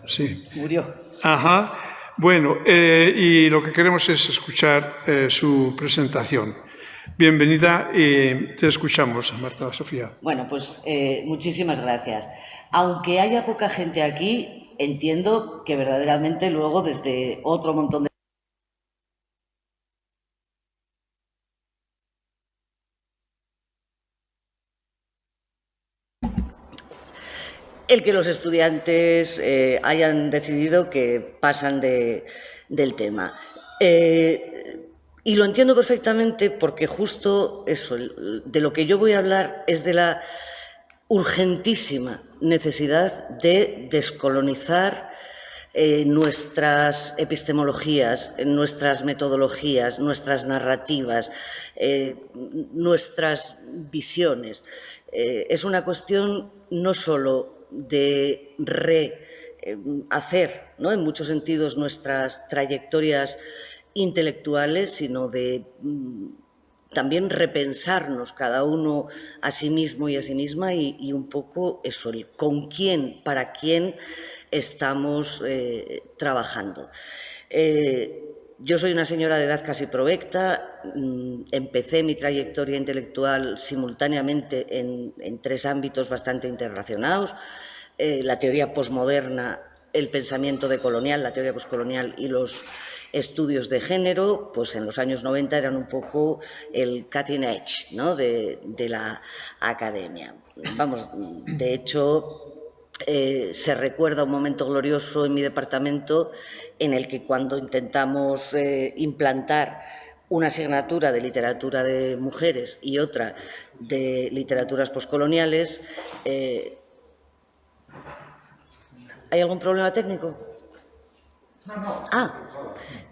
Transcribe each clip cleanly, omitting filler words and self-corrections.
Sí. Murió. Ajá. Bueno, y lo que queremos es escuchar su presentación. Bienvenida y te escuchamos, Marta Sofía. Bueno, pues muchísimas gracias. Aunque haya poca gente aquí, entiendo que verdaderamente luego desde otro montón de... El que los estudiantes hayan decidido que pasan del tema. Y lo entiendo perfectamente porque justo eso, de lo que yo voy a hablar es de la urgentísima necesidad de descolonizar nuestras epistemologías, nuestras metodologías, nuestras narrativas, nuestras visiones. Es una cuestión no solo de rehacer, ¿no?, en muchos sentidos nuestras trayectorias intelectuales, sino de también repensarnos cada uno a sí mismo y a sí misma y un poco eso, el con quién, para quién estamos trabajando. Yo soy una señora de edad casi provecta, empecé mi trayectoria intelectual simultáneamente en tres ámbitos bastante interrelacionados, la teoría posmoderna, el pensamiento decolonial, la teoría poscolonial y los estudios de género, pues en los años 90 eran un poco el cutting edge, ¿no?, de la academia. Vamos, de hecho, se recuerda un momento glorioso en mi departamento en el que cuando intentamos implantar una asignatura de literatura de mujeres y otra de literaturas poscoloniales, ¿hay algún problema técnico? No.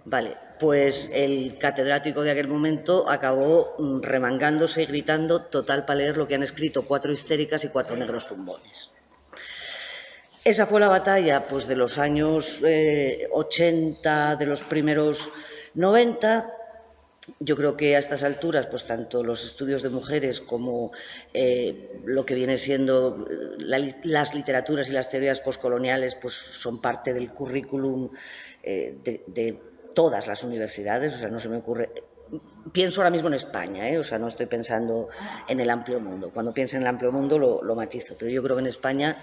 Vale, pues el catedrático de aquel momento acabó remangándose y gritando: total para leer lo que han escrito 4 histéricas y 4 negros tumbones. Esa fue la batalla, pues, de los años 80, de los primeros 90. Yo creo que a estas alturas, pues tanto los estudios de mujeres como lo que viene siendo las literaturas y las teorías poscoloniales, pues son parte del currículum de todas las universidades. O sea, no se me ocurre... Pienso ahora mismo en España, o sea, no estoy pensando en el amplio mundo. Cuando pienso en el amplio mundo lo matizo, pero yo creo que en España...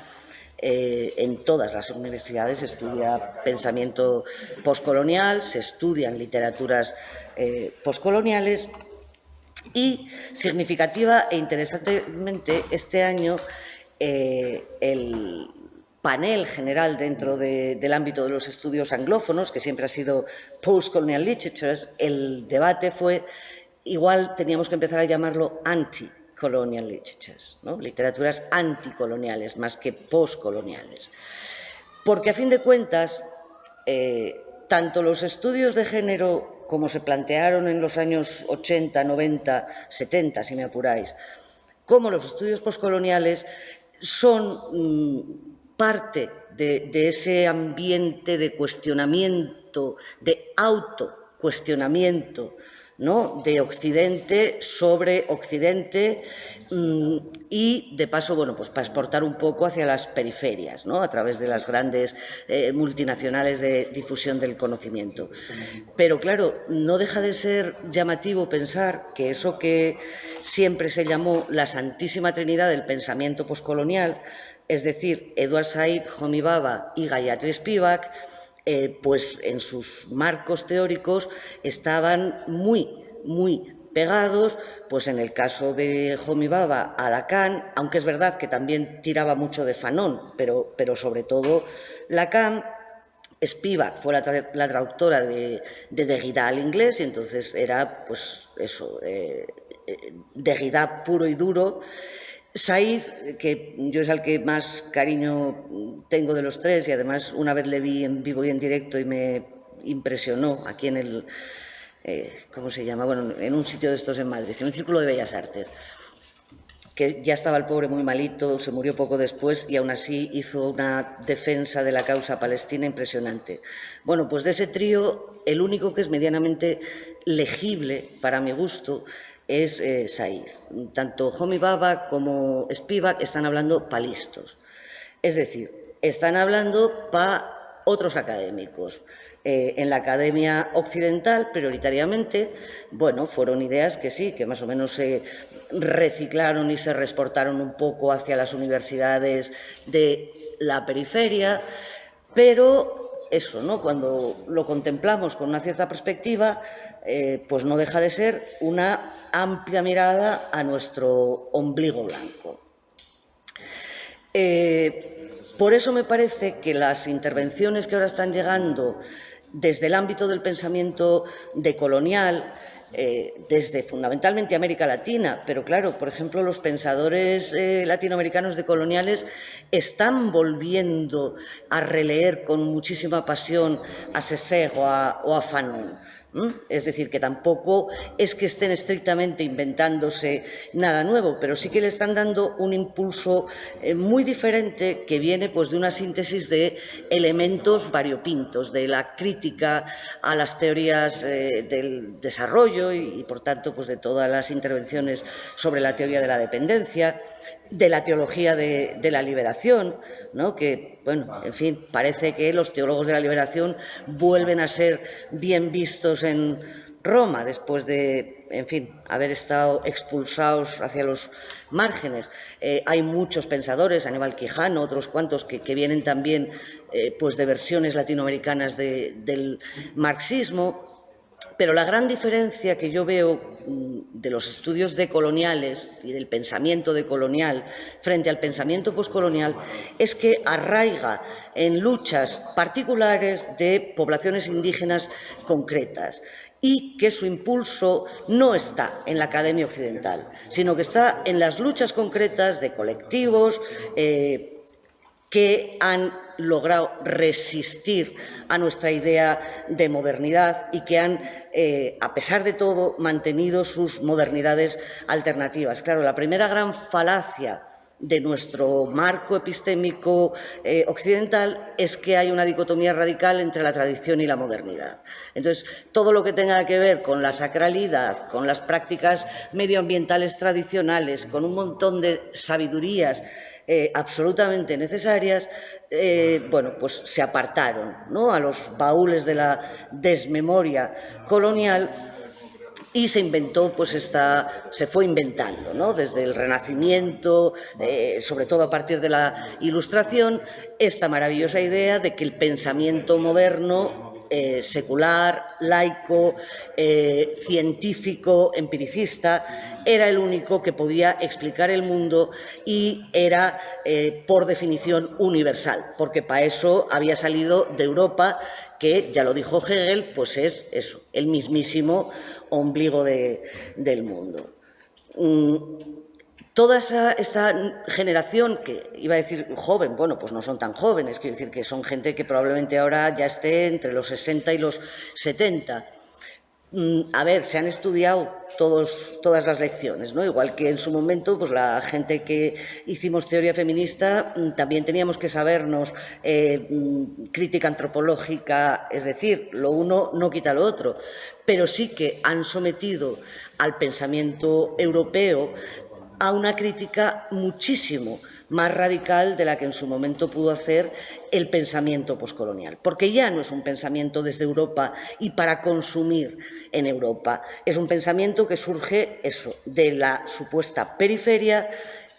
en todas las universidades se estudia pensamiento poscolonial, se estudian literaturas poscoloniales y, significativa e interesantemente, este año el panel general dentro del ámbito de los estudios anglófonos, que siempre ha sido Postcolonial Literatures, el debate fue, igual teníamos que empezar a llamarlo anti-colonial literatures, ¿no?, literaturas anticoloniales más que postcoloniales. Porque, a fin de cuentas, tanto los estudios de género, como se plantearon en los años 80, 90, 70, si me apuráis, como los estudios postcoloniales, son parte de ese ambiente de cuestionamiento, de autocuestionamiento, ¿no?, de Occidente sobre Occidente y, de paso, bueno, pues para exportar un poco hacia las periferias, ¿no?, a través de las grandes multinacionales de difusión del conocimiento. Pero, claro, no deja de ser llamativo pensar que eso que siempre se llamó la Santísima Trinidad del pensamiento poscolonial, es decir, Edward Said, Homi Bhabha y Gayatri Spivak, pues en sus marcos teóricos estaban muy pegados, pues en el caso de Homi Bhabha a Lacan, aunque es verdad que también tiraba mucho de Fanon, pero sobre todo Lacan. Spivak fue la traductora de Derrida al inglés y entonces era, pues eso, Derrida puro y duro. Said, que yo es al que más cariño tengo de los tres, y además una vez le vi en vivo y en directo y me impresionó aquí en el... ¿cómo se llama? Bueno, en un sitio de estos en Madrid, en el Círculo de Bellas Artes, que ya estaba el pobre muy malito, se murió poco después y aún así hizo una defensa de la causa palestina impresionante. Bueno, pues de ese trío, el único que es medianamente legible, para mi gusto, es Said. Tanto Homi Bhabha como Spivak están hablando palistos. Es decir, están hablando para otros académicos. En la academia occidental, prioritariamente, bueno, fueron ideas que sí, que más o menos se reciclaron y se reexportaron un poco hacia las universidades de la periferia, pero eso, ¿no? Cuando lo contemplamos con una cierta perspectiva, pues no deja de ser una amplia mirada a nuestro ombligo blanco. Por eso me parece que las intervenciones que ahora están llegando desde el ámbito del pensamiento decolonial, desde fundamentalmente América Latina, pero claro, por ejemplo, los pensadores latinoamericanos decoloniales están volviendo a releer con muchísima pasión a Césaire o a Fanon. Es decir, que tampoco es que estén estrictamente inventándose nada nuevo, pero sí que le están dando un impulso muy diferente que viene pues, de una síntesis de elementos variopintos, de la crítica a las teorías del desarrollo y por tanto, pues, de todas las intervenciones sobre la teoría de la dependencia, de la teología de la liberación, ¿no? Que, bueno, en fin, parece que los teólogos de la liberación vuelven a ser bien vistos en Roma después de, en fin, haber estado expulsados hacia los márgenes. Hay muchos pensadores, Aníbal Quijano, otros cuantos, que vienen también pues de versiones latinoamericanas del marxismo. Pero la gran diferencia que yo veo de los estudios decoloniales y del pensamiento decolonial frente al pensamiento poscolonial es que arraiga en luchas particulares de poblaciones indígenas concretas y que su impulso no está en la academia occidental, sino que está en las luchas concretas de colectivos que han logrado resistir a nuestra idea de modernidad y que han, a pesar de todo, mantenido sus modernidades alternativas. Claro, la primera gran falacia de nuestro marco epistémico occidental es que hay una dicotomía radical entre la tradición y la modernidad. Entonces, todo lo que tenga que ver con la sacralidad, con las prácticas medioambientales tradicionales, con un montón de sabidurías absolutamente necesarias, bueno, pues se apartaron, ¿no?, a los baúles de la desmemoria colonial y se inventó, pues se fue inventando, ¿no?, desde el Renacimiento, sobre todo a partir de la Ilustración, esta maravillosa idea de que el pensamiento moderno secular, laico, científico, empiricista, era el único que podía explicar el mundo y era, por definición, universal, porque para eso había salido de Europa, que, ya lo dijo Hegel, pues es eso, el mismísimo ombligo del mundo. Toda esta generación, que iba a decir joven, bueno, pues no son tan jóvenes, quiero decir que son gente que probablemente ahora ya esté entre los 60 y los 70. A ver, se han estudiado todas las lecciones, ¿no? Igual que en su momento, pues la gente que hicimos teoría feminista también teníamos que sabernos crítica antropológica, es decir, lo uno no quita lo otro, pero sí que han sometido al pensamiento europeo a una crítica muchísimo más radical de la que en su momento pudo hacer el pensamiento poscolonial, porque ya no es un pensamiento desde Europa y para consumir en Europa, es un pensamiento que surge de la supuesta periferia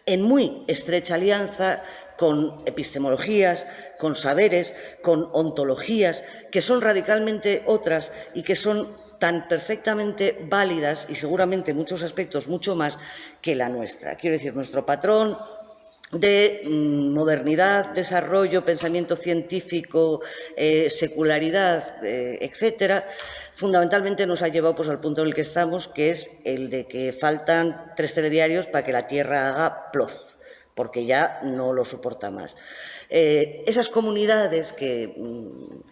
en muy estrecha alianza con epistemologías, con saberes, con ontologías, que son radicalmente otras y que son tan perfectamente válidas y seguramente en muchos aspectos mucho más que la nuestra. Quiero decir, nuestro patrón de modernidad, desarrollo, pensamiento científico, secularidad, etcétera, fundamentalmente nos ha llevado pues, al punto en el que estamos, que es el de que faltan 3 telediarios para que la Tierra haga plof, porque ya no lo soporta más. Esas comunidades que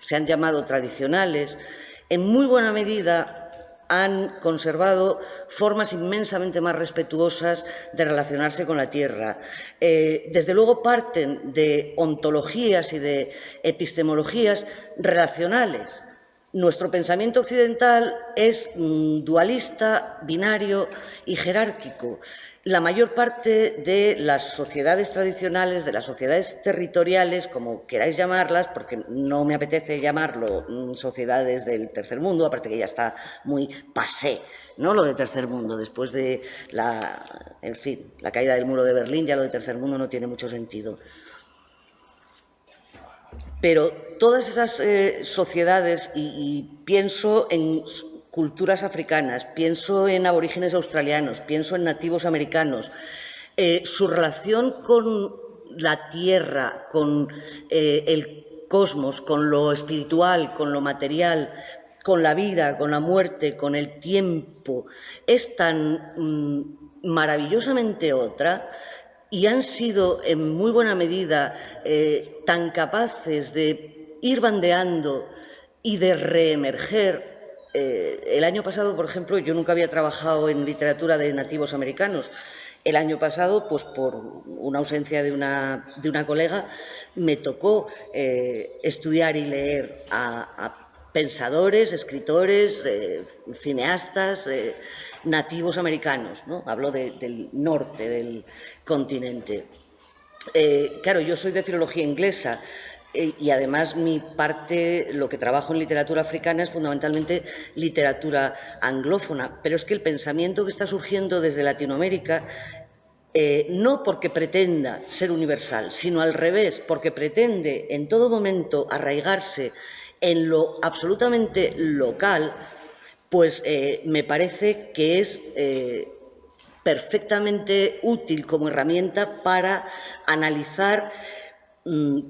se han llamado tradicionales, en muy buena medida han conservado formas inmensamente más respetuosas de relacionarse con la tierra. Desde luego parten de ontologías y de epistemologías relacionales, Nuestro pensamiento occidental es dualista, binario y jerárquico. La mayor parte de las sociedades tradicionales, de las sociedades territoriales, como queráis llamarlas, porque no me apetece llamarlo sociedades del tercer mundo, aparte que ya está muy pasé, ¿no? Lo de tercer mundo, después de la caída del muro de Berlín, ya lo de tercer mundo no tiene mucho sentido. Pero todas esas sociedades, y pienso en culturas africanas, pienso en aborígenes australianos, pienso en nativos americanos, su relación con la tierra, con el cosmos, con lo espiritual, con lo material, con la vida, con la muerte, con el tiempo, es tan maravillosamente otra, y han sido en muy buena medida tan capaces de ir bandeando y de reemerger. El año pasado, por ejemplo, yo nunca había trabajado en literatura de nativos americanos. El año pasado, pues por una ausencia de una colega, me tocó estudiar y leer a pensadores, escritores, cineastas, nativos americanos, ¿no? Hablo del norte del continente. Claro, yo soy de filología inglesa y además mi parte, lo que trabajo en literatura africana es fundamentalmente literatura anglófona, pero es que el pensamiento que está surgiendo desde Latinoamérica, no porque pretenda ser universal, sino al revés, porque pretende en todo momento arraigarse en lo absolutamente local, pues me parece que es perfectamente útil como herramienta para analizar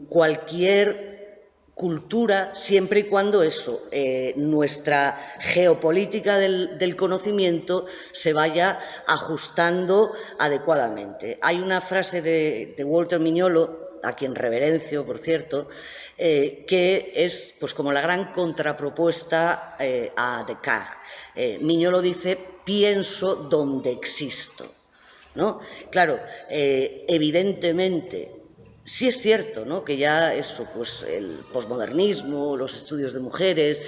cualquier cultura, siempre y cuando eso, nuestra geopolítica del conocimiento se vaya ajustando adecuadamente. Hay una frase de Walter Mignolo, a quien reverencio, por cierto, que es pues como la gran contrapropuesta a Descartes. Mignolo dice: pienso donde existo, ¿no? Claro, evidentemente, sí es cierto, ¿no?, que ya eso, pues el posmodernismo, los estudios de mujeres,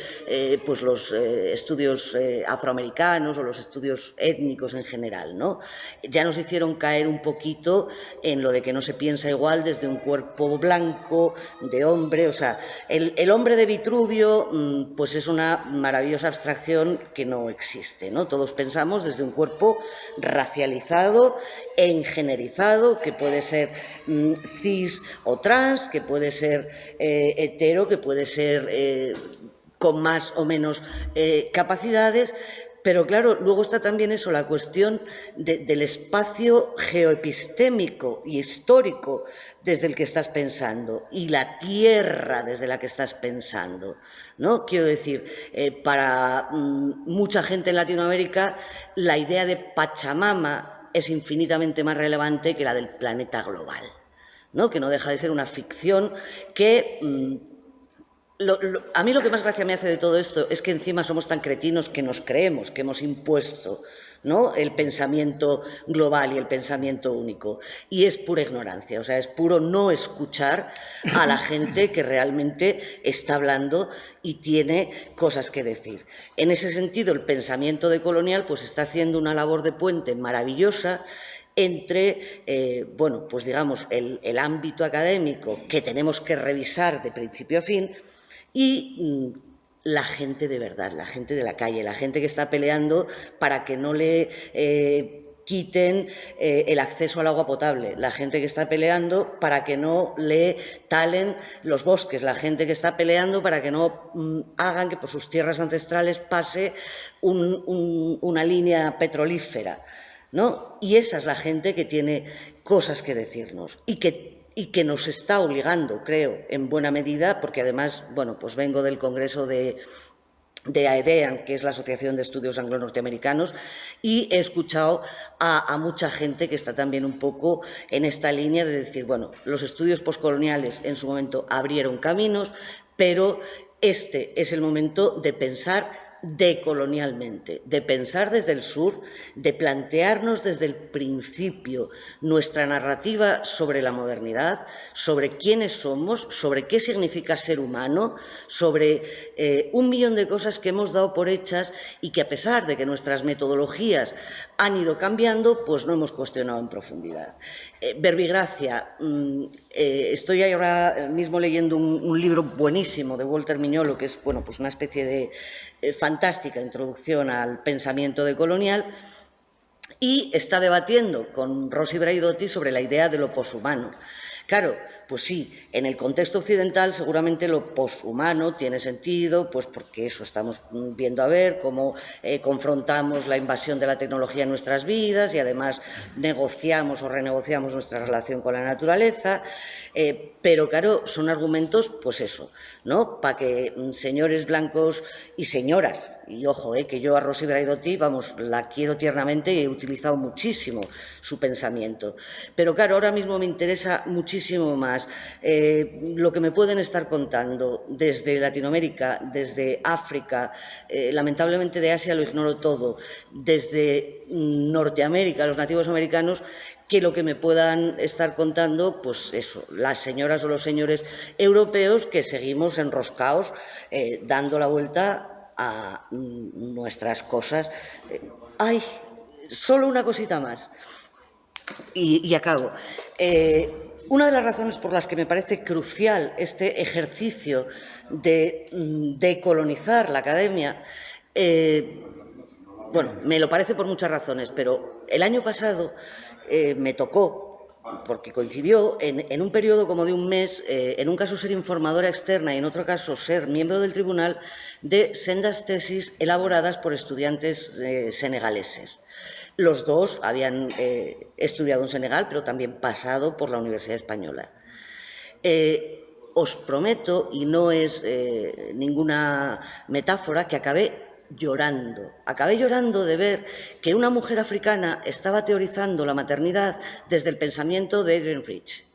pues los estudios afroamericanos o los estudios étnicos en general, ¿no?, ya nos hicieron caer un poquito en lo de que no se piensa igual desde un cuerpo blanco, de hombre. O sea, el hombre de Vitruvio, pues es una maravillosa abstracción que no existe, ¿no? Todos pensamos desde un cuerpo racializado e ingenerizado, que puede ser cis o trans, que puede ser hetero, que puede ser con más o menos capacidades. Pero claro, luego está también eso, la cuestión del espacio geoepistémico y histórico desde el que estás pensando y la tierra desde la que estás pensando, ¿no? Quiero decir, para mucha gente en Latinoamérica la idea de Pachamama es infinitamente más relevante que la del planeta global, ¿no?, que no deja de ser una ficción que... a mí lo que más gracia me hace de todo esto es que encima somos tan cretinos que nos creemos que hemos impuesto, ¿no?, el pensamiento global y el pensamiento único. Y es pura ignorancia, o sea, es puro no escuchar a la gente que realmente está hablando y tiene cosas que decir. En ese sentido, el pensamiento decolonial pues está haciendo una labor de puente maravillosa entre, bueno, pues digamos, el ámbito académico que tenemos que revisar de principio a fin y la gente de verdad, la gente de la calle, la gente que está peleando para que no le quiten el acceso al agua potable, la gente que está peleando para que no le talen los bosques, la gente que está peleando para que no hagan que por sus tierras ancestrales pase una línea petrolífera, ¿no? Y esa es la gente que tiene cosas que decirnos y que nos está obligando, creo, en buena medida, porque además, bueno, pues vengo del Congreso de AEDEAN, que es la Asociación de Estudios Anglo-Norteamericanos, y he escuchado a mucha gente que está también un poco en esta línea de decir, bueno, los estudios postcoloniales en su momento abrieron caminos, pero este es el momento de pensar decolonialmente, de pensar desde el sur, de plantearnos desde el principio nuestra narrativa sobre la modernidad, sobre quiénes somos, sobre qué significa ser humano, sobre un millón de cosas que hemos dado por hechas y que, a pesar de que nuestras metodologías han ido cambiando, pues no hemos cuestionado en profundidad. Verbigracia, estoy ahora mismo leyendo un libro buenísimo de Walter Mignolo, que es, bueno, pues una especie de fantástica introducción al pensamiento decolonial, y está debatiendo con Rosy Braidotti sobre la idea de lo poshumano. Claro, pues sí, en el contexto occidental seguramente lo poshumano tiene sentido, pues porque eso estamos viendo a ver cómo confrontamos la invasión de la tecnología en nuestras vidas y además negociamos o renegociamos nuestra relación con la naturaleza, pero claro, son argumentos, pues eso, ¿no? Para que señores blancos y señoras, y ojo, que yo a Rosy Braidotti, vamos, la quiero tiernamente y he utilizado muchísimo su pensamiento. Pero claro, ahora mismo me interesa muchísimo más lo que me pueden estar contando desde Latinoamérica, desde África, lamentablemente de Asia lo ignoro todo, desde Norteamérica, los nativos americanos, que lo que me puedan estar contando, pues eso, las señoras o los señores europeos que seguimos enroscados dando la vuelta a nuestras cosas. ¡Ay! Solo una cosita más y acabo. Una de las razones por las que me parece crucial este ejercicio de decolonizar la academia, bueno, me lo parece por muchas razones, pero el año pasado me tocó, porque coincidió en un periodo como de un mes, en un caso ser informadora externa y en otro caso ser miembro del tribunal de sendas tesis elaboradas por estudiantes senegaleses. Los dos habían estudiado en Senegal, pero también pasado por la Universidad Española. Os prometo, y no es ninguna metáfora, que acabé llorando de ver que una mujer africana estaba teorizando la maternidad desde el pensamiento de Adrienne Rich.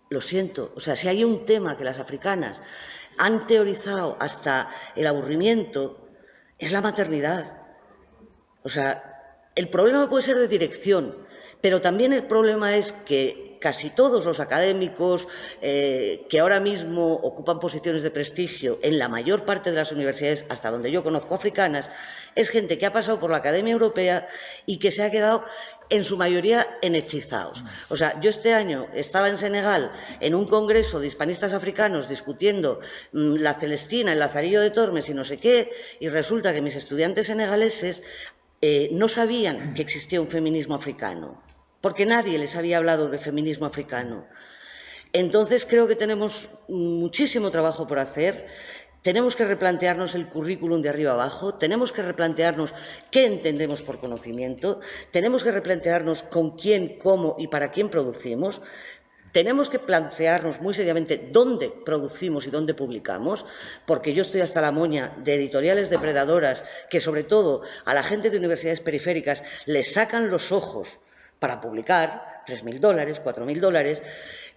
Lo siento, o sea, si hay un tema que las africanas han teorizado hasta el aburrimiento, es la maternidad. O sea, el problema puede ser de dirección, pero también el problema es que casi todos los académicos que ahora mismo ocupan posiciones de prestigio en la mayor parte de las universidades, hasta donde yo conozco africanas, es gente que ha pasado por la Academia Europea y que se ha quedado en su mayoría enhechizados. O sea, yo este año estaba en Senegal en un congreso de hispanistas africanos discutiendo la Celestina, el Lazarillo de Tormes y no sé qué, y resulta que mis estudiantes senegaleses no sabían que existía un feminismo africano, porque nadie les había hablado de feminismo africano. Entonces creo que tenemos muchísimo trabajo por hacer. Tenemos que replantearnos el currículum de arriba abajo, tenemos que replantearnos qué entendemos por conocimiento, tenemos que replantearnos con quién, cómo y para quién producimos. Tenemos que plantearnos muy seriamente dónde producimos y dónde publicamos, porque yo estoy hasta la moña de editoriales depredadoras que, sobre todo, a la gente de universidades periféricas les sacan los ojos para publicar, $3.000, $4.000.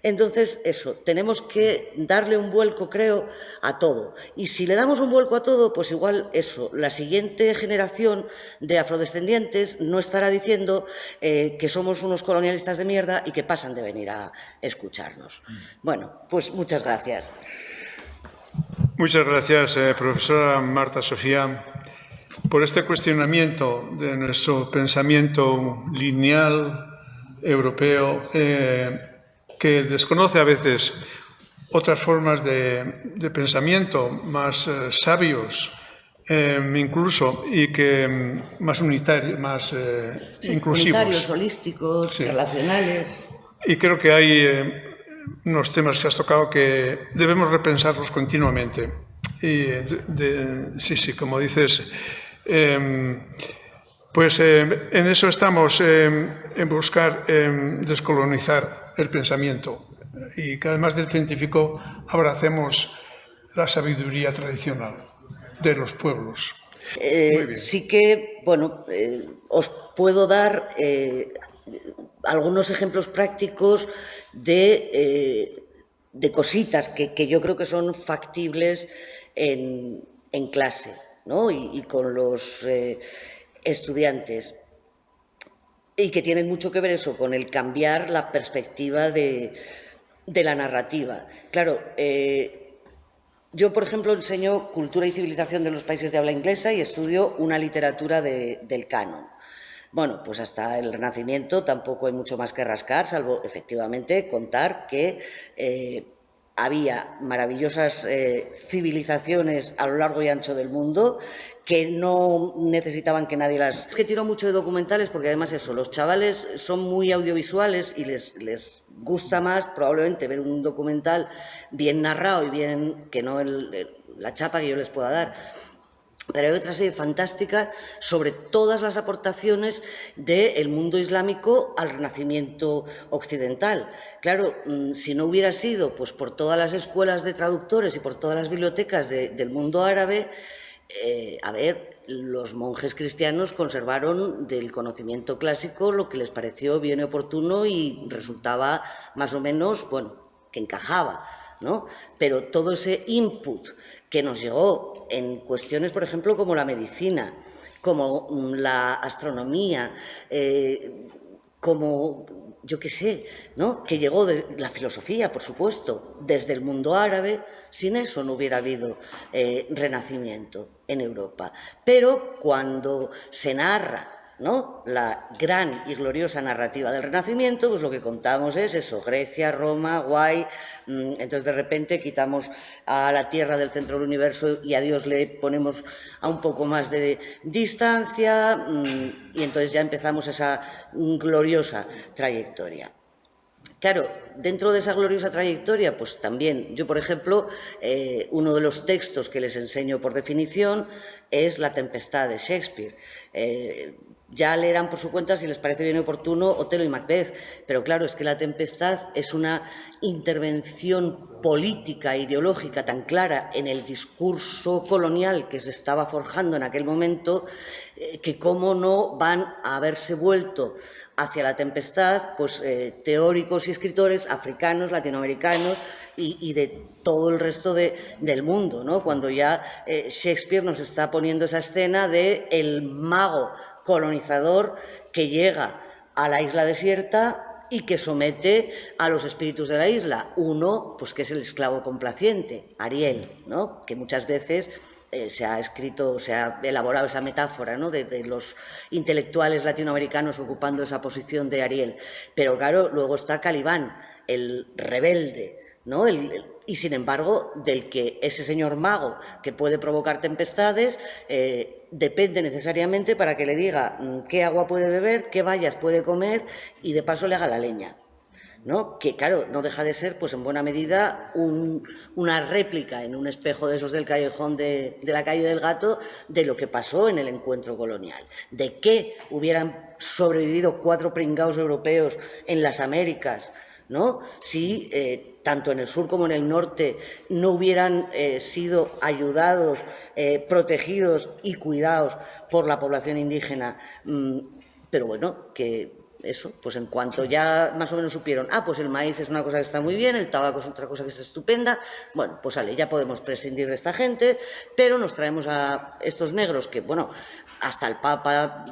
Entonces, eso, tenemos que darle un vuelco, creo, a todo. Y si le damos un vuelco a todo, pues igual eso, la siguiente generación de afrodescendientes no estará diciendo que somos unos colonialistas de mierda y que pasan de venir a escucharnos. Bueno, pues muchas gracias. Muchas gracias, profesora Marta Sofía, por este cuestionamiento de nuestro pensamiento lineal europeo, que desconoce a veces otras formas de pensamiento más sabios, incluso, y que más unitarios, más inclusivos. Unitarios, holísticos, sí, relacionales. Y creo que hay unos temas que has tocado que debemos repensarlos continuamente. Y sí, como dices, pues en eso estamos, en buscar descolonizar el pensamiento y que además del científico abracemos la sabiduría tradicional de los pueblos. Sí que, bueno, os puedo dar algunos ejemplos prácticos de cositas que yo creo que son factibles en clase, ¿no? y con los estudiantes. Y que tienen mucho que ver eso con el cambiar la perspectiva de la narrativa. Claro, yo, por ejemplo, enseño cultura y civilización de los países de habla inglesa y estudio una literatura del canon. Bueno, pues hasta el Renacimiento tampoco hay mucho más que rascar, salvo, efectivamente, contar que había maravillosas civilizaciones a lo largo y ancho del mundo que no necesitaban que nadie las... Es que tiro mucho de documentales porque además eso, los chavales son muy audiovisuales y les gusta más probablemente ver un documental bien narrado y bien que no la chapa que yo les pueda dar. Pero hay otra serie fantástica sobre todas las aportaciones del mundo islámico al Renacimiento occidental. Claro, si no hubiera sido pues, por todas las escuelas de traductores y por todas las bibliotecas del mundo árabe, los monjes cristianos conservaron del conocimiento clásico lo que les pareció bien y oportuno y resultaba más o menos, bueno, que encajaba, ¿no? Pero todo ese input que nos llegó en cuestiones, por ejemplo, como la medicina, como la astronomía, como, yo qué sé, ¿no? Que llegó de la filosofía, por supuesto, desde el mundo árabe. Sin eso no hubiera habido renacimiento en Europa. Pero cuando se narra, ¿no?, la gran y gloriosa narrativa del Renacimiento, pues lo que contamos es eso, Grecia, Roma, guay, entonces de repente quitamos a la Tierra del centro del universo y a Dios le ponemos a un poco más de distancia y entonces ya empezamos esa gloriosa trayectoria. Claro, dentro de esa gloriosa trayectoria, pues también, yo por ejemplo, uno de los textos que les enseño por definición es La Tempestad de Shakespeare. Ya leerán por su cuenta, si les parece bien oportuno, Otelo y Macbeth, pero claro, es que La Tempestad es una intervención política, ideológica tan clara en el discurso colonial que se estaba forjando en aquel momento, que cómo no van a haberse vuelto hacia La Tempestad, pues teóricos y escritores africanos, latinoamericanos y de todo el resto del mundo, ¿no? Cuando ya Shakespeare nos está poniendo esa escena de el mago colonizador que llega a la isla desierta y que somete a los espíritus de la isla. Uno, pues que es el esclavo complaciente, Ariel, ¿no? Que muchas veces se ha escrito, se ha elaborado esa metáfora, ¿no?, de los intelectuales latinoamericanos ocupando esa posición de Ariel. Pero claro, luego está Calibán, el rebelde, ¿no? Y sin embargo, del que ese señor mago que puede provocar tempestades depende necesariamente para que le diga qué agua puede beber, qué bayas puede comer y de paso le haga la leña, ¿no? Que claro, no deja de ser, pues en buena medida, una réplica en un espejo de esos del callejón de la calle del Gato de lo que pasó en el encuentro colonial. ¿De qué hubieran sobrevivido 4 pringaos europeos en las Américas, ¿no?, si tanto en el sur como en el norte no hubieran sido ayudados, protegidos y cuidados por la población indígena? Pero bueno, que eso, pues en cuanto ya más o menos supieron, pues el maíz es una cosa que está muy bien, el tabaco es otra cosa que está estupenda, bueno, pues vale, ya podemos prescindir de esta gente, pero nos traemos a estos negros que, bueno, hasta el Papa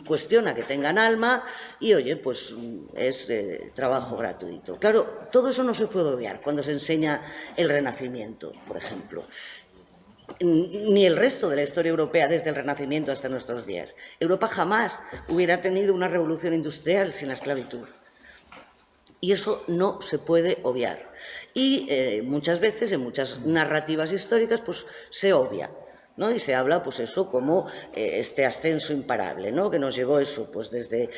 cuestiona que tengan alma y, oye, pues es trabajo gratuito. Claro, todo eso no se puede obviar cuando se enseña el Renacimiento, por ejemplo, ni el resto de la historia europea desde el Renacimiento hasta nuestros días. Europa jamás hubiera tenido una revolución industrial sin la esclavitud. Y eso no se puede obviar. Y muchas veces, en muchas narrativas históricas, pues se obvia, ¿no? Y se habla, pues eso, como este ascenso imparable, ¿no?, que nos llevó eso, pues desde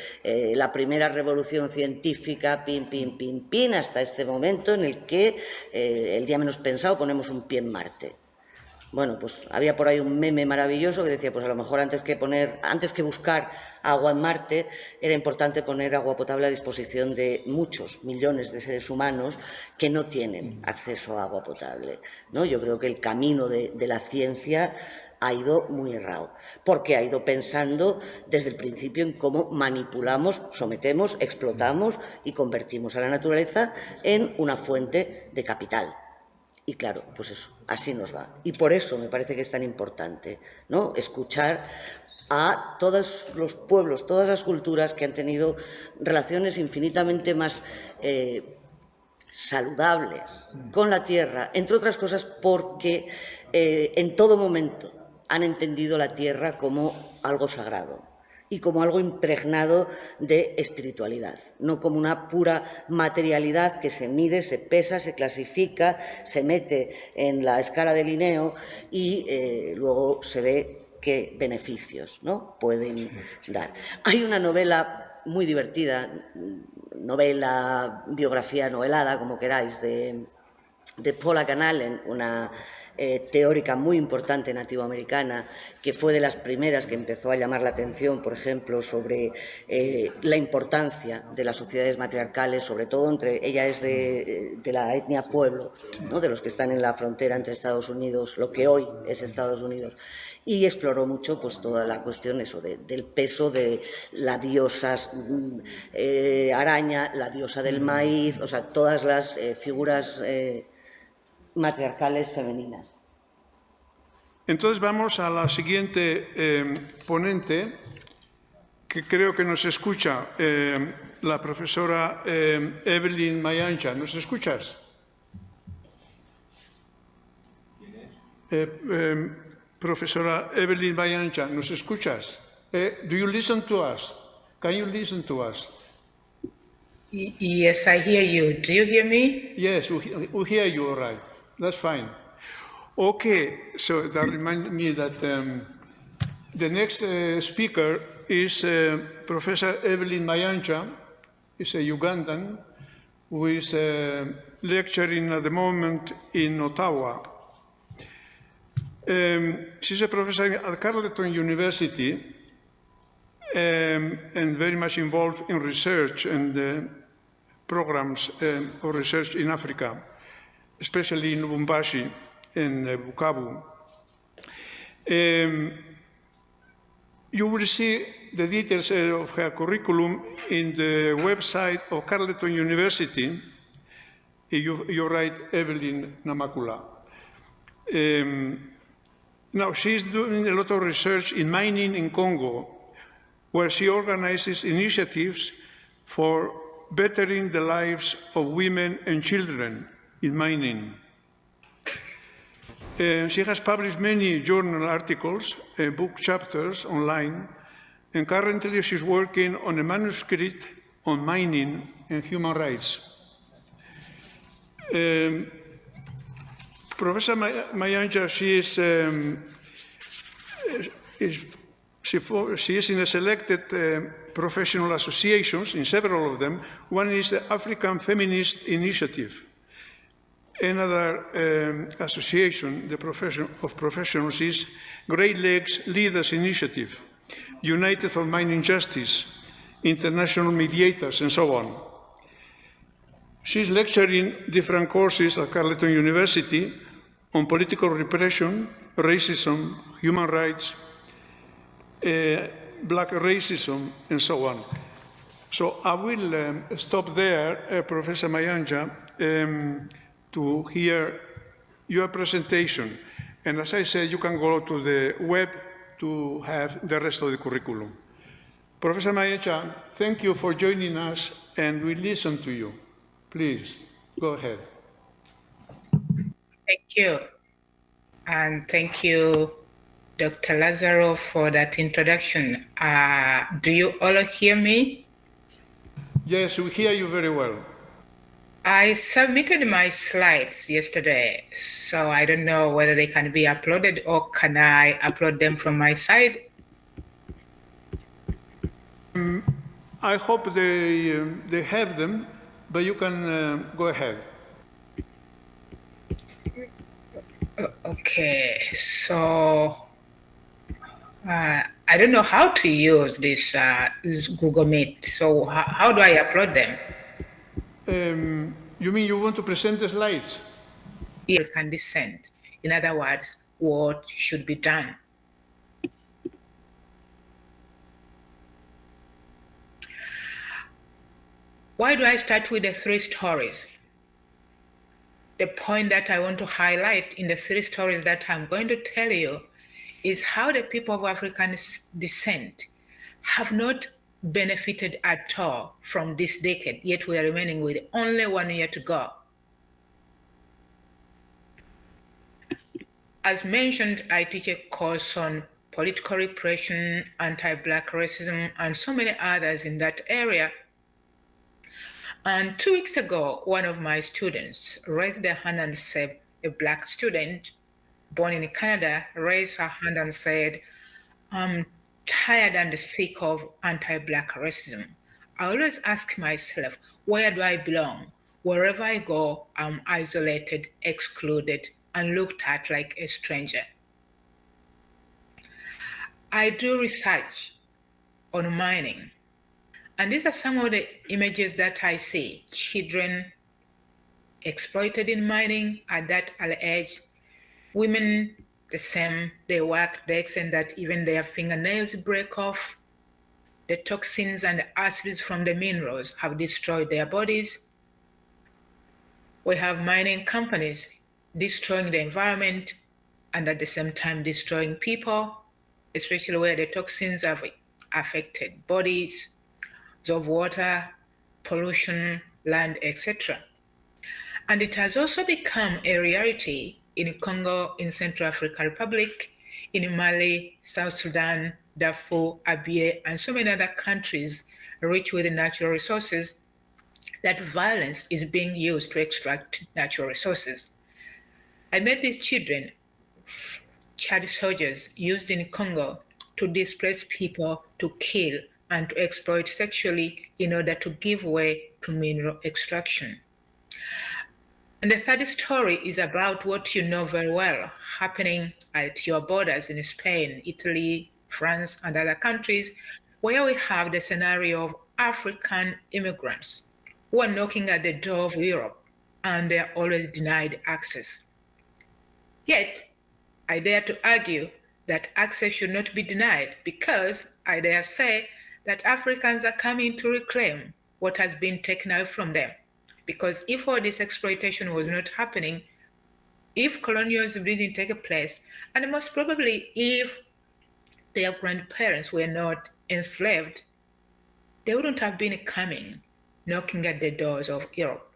la primera revolución científica, pin, hasta este momento en el que el día menos pensado ponemos un pie en Marte. Bueno, pues había por ahí un meme maravilloso que decía, pues a lo mejor antes que buscar agua en Marte, era importante poner agua potable a disposición de muchos millones de seres humanos que no tienen acceso a agua potable, ¿no? Yo creo que el camino de la ciencia ha ido muy errado, porque ha ido pensando desde el principio en cómo manipulamos, sometemos, explotamos y convertimos a la naturaleza en una fuente de capital. Y claro, pues eso, así nos va. Y por eso me parece que es tan importante, ¿no?, escuchar a todos los pueblos, todas las culturas que han tenido relaciones infinitamente más saludables con la tierra, entre otras cosas porque en todo momento han entendido la tierra como algo sagrado y como algo impregnado de espiritualidad, no como una pura materialidad que se mide, se pesa, se clasifica, se mete en la escala de Linneo y luego se ve qué beneficios, ¿no?, pueden dar. Hay una novela muy divertida, novela, biografía novelada, como queráis, de Paula Canalen, una teórica muy importante nativoamericana, que fue de las primeras que empezó a llamar la atención, por ejemplo, sobre la importancia de las sociedades matriarcales, sobre todo ella es de la etnia pueblo, ¿no?, de los que están en la frontera entre Estados Unidos, lo que hoy es Estados Unidos, y exploró mucho pues toda la cuestión eso del peso de la diosa araña, la diosa del maíz, o sea, todas las figuras matriarcales femeninas. Entonces vamos a la siguiente ponente, que creo que nos escucha, la profesora Evelyn Mayanja. ¿Nos escuchas? Profesora Evelyn Mayanja, ¿nos escuchas? Do you listen to us? Can you listen to us? Yes, I hear you. Do you hear me? Yes, we hear you all right. That's fine. Okay, so that reminds me that the next speaker is Professor Evelyn Mayanja, is a Ugandan who is lecturing at the moment in Ottawa. She's a professor at Carleton University and very much involved in research and programs of research in Africa, especially in Lubumbashi and Bukavu. You will see the details of her curriculum in the website of Carleton University. You write Evelyn Namakula. Now, she's doing a lot of research in mining in Congo, where she organizes initiatives for bettering the lives of women and children in mining. She has published many journal articles, book chapters online, and currently she's working on a manuscript on mining and human rights. Professor Mayanja, she is in a selected professional associations, in several of them. One is the African Feminist Initiative. Another association of professionals is Great Lakes Leaders Initiative, United for Mining Justice, International Mediators, and so on. She's lecturing different courses at Carleton University on political repression, racism, human rights, black racism, and so on. So I will stop there, Professor Mayanja, to hear your presentation. And as I said, you can go to the web to have the rest of the curriculum. Professor Mayanja, thank you for joining us, and we listen to you. Please, go ahead. Thank you. And thank you, Dr. Lazaro, for that introduction. Do you all hear me? Yes, we hear you very well. I submitted my slides yesterday, so I don't know whether they can be uploaded or can I upload them from my side? I hope they have them, but you can go ahead. Okay, so I don't know how to use this Google Meet. So how do I upload them? You mean you want to present the slides? It can be sent. In other words, what should be done? Why do I start with the three stories? the point that I want to highlight in the 3 stories that I'm going to tell you is how the people of African descent have not benefited at all from this decade, yet we are remaining with only 1 year to go. As mentioned, I teach a course on political repression, anti-Black racism, and so many others in that area. And 2 weeks ago, one of my students raised their hand and said, a Black student born in Canada raised her hand and said, I'm tired and sick of anti-Black racism. I always ask myself, where do I belong? Wherever I go, I'm isolated, excluded, and looked at like a stranger. I do research on mining, and these are some of the images that I see. Children exploited in mining at that early age, women the same, they work to the extent that even their fingernails break off. The toxins and the acids from the minerals have destroyed their bodies. We have mining companies destroying the environment and at the same time destroying people, especially where the toxins have affected bodies, of water, pollution, land, etc. And it has also become a reality in Congo, in Central African Republic, in Mali, South Sudan, Darfur, Abyei, and so many other countries rich with natural resources, that violence is being used to extract natural resources. I met these children, child soldiers used in Congo to displace people, to kill, and to exploit sexually in order to give way to mineral extraction. And the third story is about what you know very well, happening at your borders in Spain, Italy, France, and other countries, where we have the scenario of African immigrants who are knocking at the door of Europe, and they are always denied access. Yet, I dare to argue that access should not be denied, because I dare say that Africans are coming to reclaim what has been taken away from them. Because if all this exploitation was not happening, if colonialism didn't take place, and most probably if their grandparents were not enslaved, they wouldn't have been coming, knocking at the doors of Europe.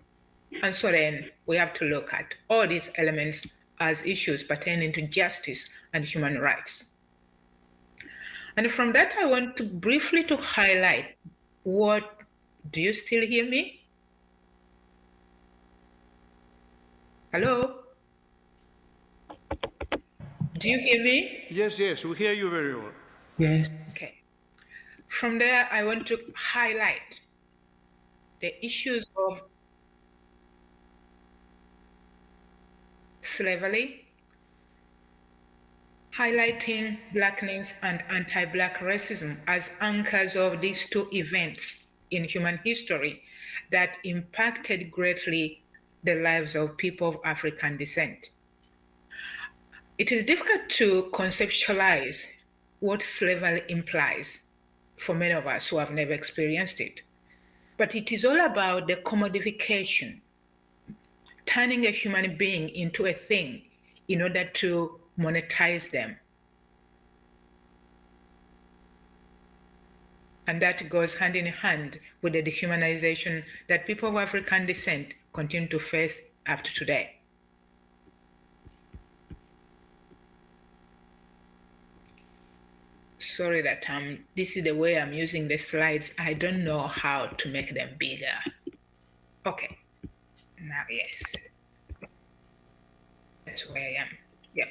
And so then we have to look at all these elements as issues pertaining to justice and human rights. And from that, I want to briefly to highlight what, do you still hear me? Hello? Do you hear me? Yes, yes, we hear you very well. Yes. Okay. From there, I want to highlight the issues of slavery, highlighting Blackness and anti-Black racism as anchors of these 2 events in human history that impacted greatly the lives of people of African descent. It is difficult to conceptualize what slavery implies for many of us who have never experienced it. But it is all about the commodification, turning a human being into a thing in order to monetize them. And that goes hand in hand with the dehumanization that people of African descent continue to face up to today. Sorry that this is the way I'm using the slides. I don't know how to make them bigger. Okay, now yes. That's where I am, yep.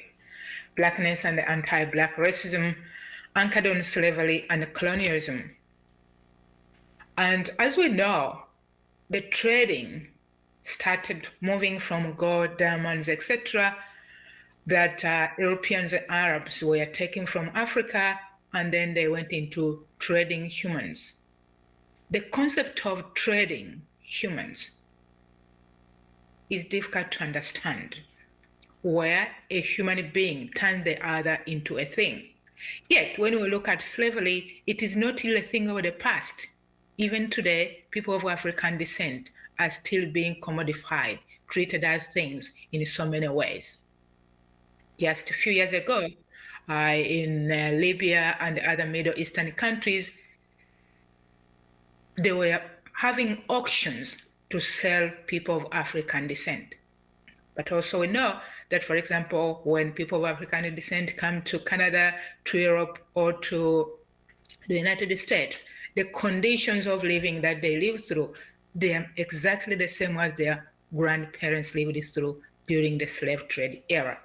Blackness and the anti-Black racism anchored on slavery and colonialism. And as we know, the trading started moving from gold, diamonds, etc., that Europeans and Arabs were taking from Africa, and then they went into trading humans. The concept of trading humans is difficult to understand, where a human being turns the other into a thing. Yet, when we look at slavery, it is not really a thing of the past. Even today, people of African descent are still being commodified, treated as things in so many ways. Just a few years ago, in Libya and other Middle Eastern countries, they were having auctions to sell people of African descent. But also we know that, for example, when people of African descent come to Canada, to Europe, or to the United States, the conditions of living that they live through, they are exactly the same as their grandparents lived through during the slave trade era.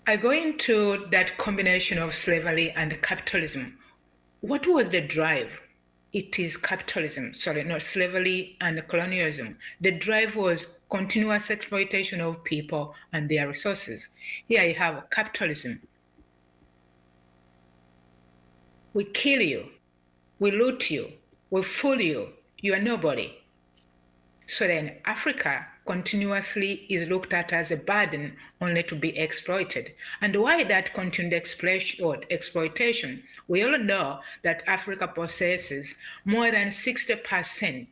I go into that combination of slavery and capitalism. What was the drive? It is capitalism, sorry, not slavery and colonialism. The drive was continuous exploitation of people and their resources. Here you have capitalism. We kill you, we loot you, we fool you, you are nobody. So then Africa continuously is looked at as a burden only to be exploited. And why that continued exploitation? We all know that Africa possesses more than 60%,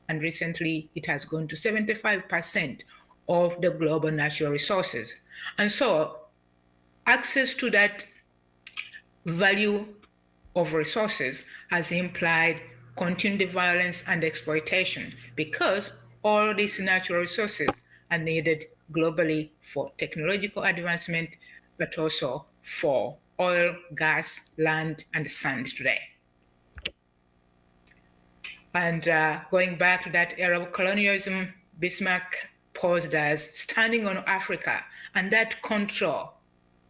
and recently it has gone to 75% of the global natural resources. And so access to that value of resources has implied continued violence and exploitation, because all these natural resources are needed globally for technological advancement, but also for oil, gas, land, and sand today. And going back to that era of colonialism, Bismarck posed as standing on Africa, and that control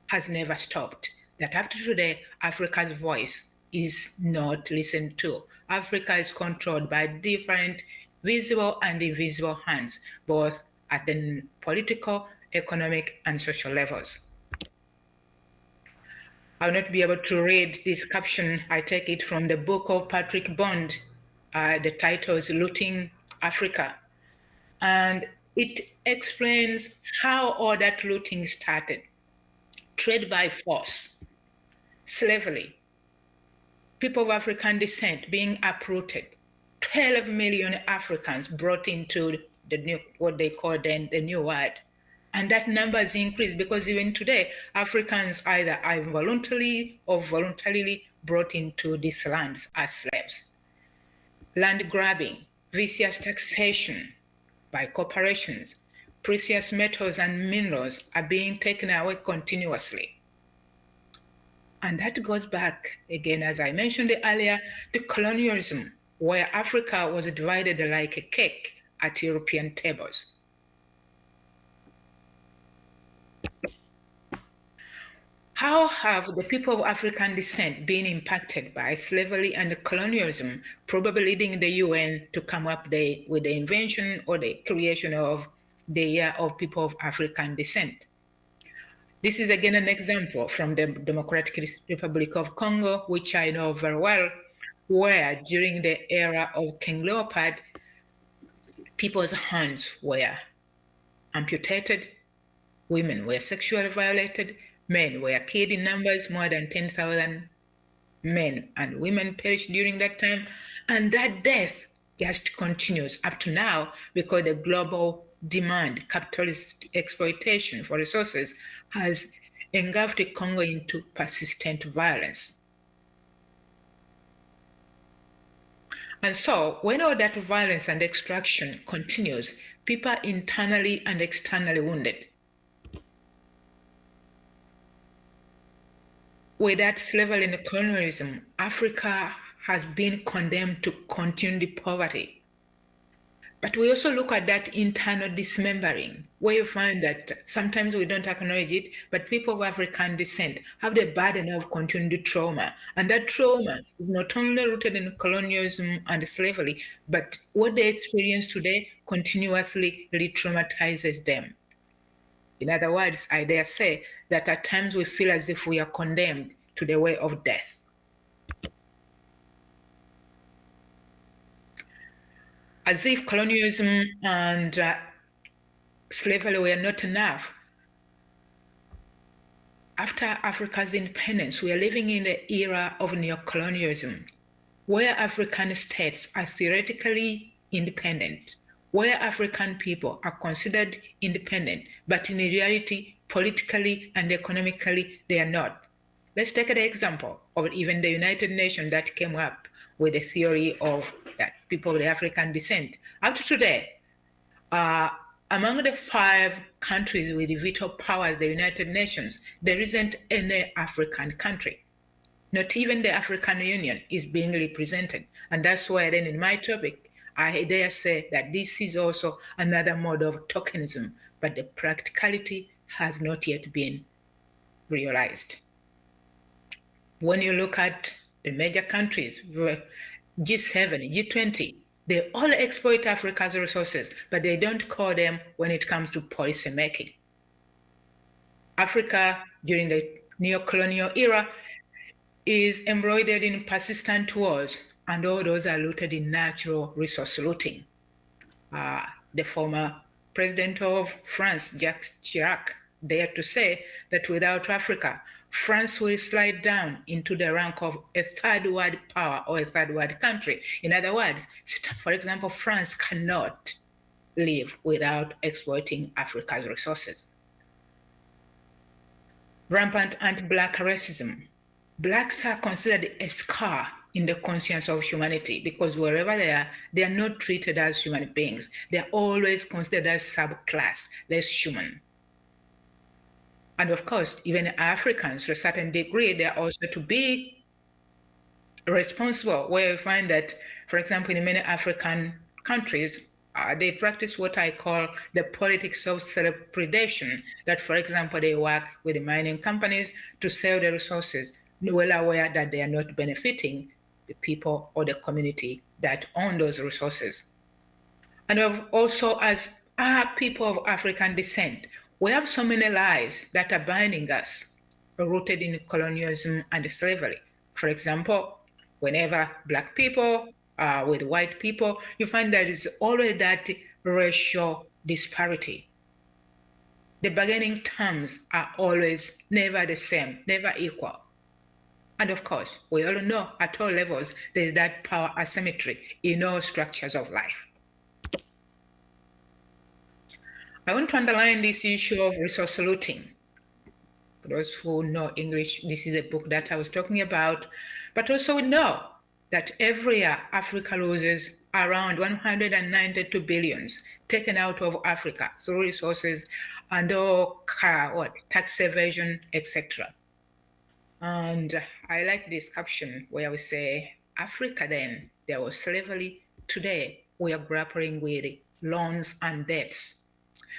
has never stopped. That up to today, Africa's voice is not listened to. Africa is controlled by different visible and invisible hands, both at the political, economic, and social levels. I'll not be able to read this caption. I take it from the book of Patrick Bond. The title is Looting Africa. And it explains how all that looting started. Trade by force, slavery, people of African descent being uprooted, 12 million Africans brought into the new, what they call then the new world. And that number has increased because even today, Africans either are voluntarily or voluntarily brought into these lands as slaves. Land grabbing, vicious taxation by corporations, precious metals and minerals are being taken away continuously. And that goes back, again, as I mentioned earlier, to colonialism, where Africa was divided like a cake at European tables. How have the people of African descent been impacted by slavery and colonialism, probably leading the UN to come up with the invention or the creation of the Year of People of African Descent? This is again an example from the Democratic Republic of Congo, which I know very well, where during the era of King Leopold, people's hands were amputated, women were sexually violated, men were killed in numbers, more than 10,000 men and women perished during that time. And that death just continues up to now because the global demand, capitalist exploitation for resources has engulfed Congo into persistent violence. And so when all that violence and extraction continues, people are internally and externally wounded. With that slavery and colonialism, Africa has been condemned to continued poverty. But we also look at that internal dismembering, where you find that sometimes we don't acknowledge it, but people of African descent have the burden of continued trauma. And that trauma is not only rooted in colonialism and slavery, but what they experience today continuously re-traumatizes them. In other words, I dare say that at times we feel as if we are condemned to the way of death. As if colonialism and slavery were not enough. After Africa's independence, we are living in the era of neocolonialism, where African states are theoretically independent, where African people are considered independent, but in reality, politically and economically, they are not. Let's take the example of even the United Nations that came up with the theory of that people of African descent. Up to today, among the 5 countries with veto powers, the United Nations, there isn't any African country. Not even the African Union is being represented. And that's why then in my topic, I dare say that this is also another mode of tokenism, but the practicality has not yet been realized. When you look at the major countries, G7, G20, they all exploit Africa's resources, but they don't call them when it comes to policy making. Africa, during the neo-colonial era, is embroidered in persistent wars, and all those are rooted in natural resource looting. The former president of France, Jacques Chirac, dared to say that without Africa, France will slide down into the rank of a third world power or a third world country. In other words, for example, France cannot live without exploiting Africa's resources. Rampant anti-Black racism. Blacks are considered a scar in the conscience of humanity because wherever they are not treated as human beings. They are always considered as subclass, less human. And of course, even Africans, to a certain degree, they are also to be responsible, where you find that, for example, in many African countries, they practice what I call the politics of self-predation, that, for example, they work with the mining companies to sell the resources, well aware that they are not benefiting the people or the community that own those resources. And also, as people of African descent, we have so many lies that are binding us, rooted in colonialism and slavery. For example, whenever Black people are with white people, you find there is always that racial disparity. The bargaining terms are always never the same, never equal. And of course, we all know at all levels, there is that power asymmetry in all structures of life. I want to underline this issue of resource looting. For those who know English, this is a book that I was talking about. But also we know that every year Africa loses around 192 billions taken out of Africa through resources and all tax evasion, etc. And I like this caption where we say, Africa then, there was slavery. Today, we are grappling with loans and debts.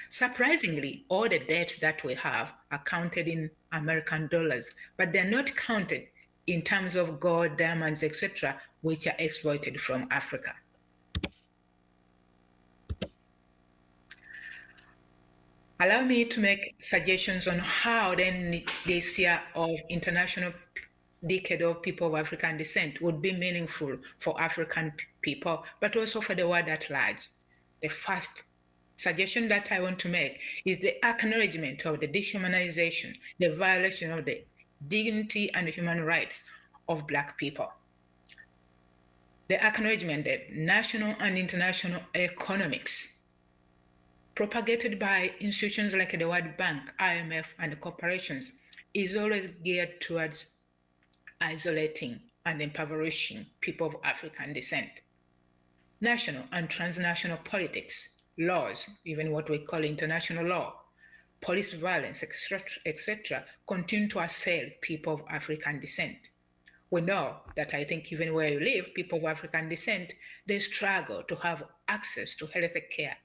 Surprisingly, all the debts that we have are counted in American dollars, but they're not counted in terms of gold, diamonds, etc., which are exploited from Africa. Allow me to make suggestions on how then this year of International Decade of People of African Descent would be meaningful for African people, but also for the world at large. The first suggestion that I want to make is the acknowledgement of the dehumanization, the violation of the dignity and human rights of Black people. The acknowledgement that national and international economics propagated by institutions like the World Bank, IMF, and corporations is always geared towards isolating and impoverishing people of African descent. National and transnational politics, laws, even what we call international law, police violence, etc., continue to assail people of African descent. We know that I think even where you live, people of African descent, they struggle to have access to health care,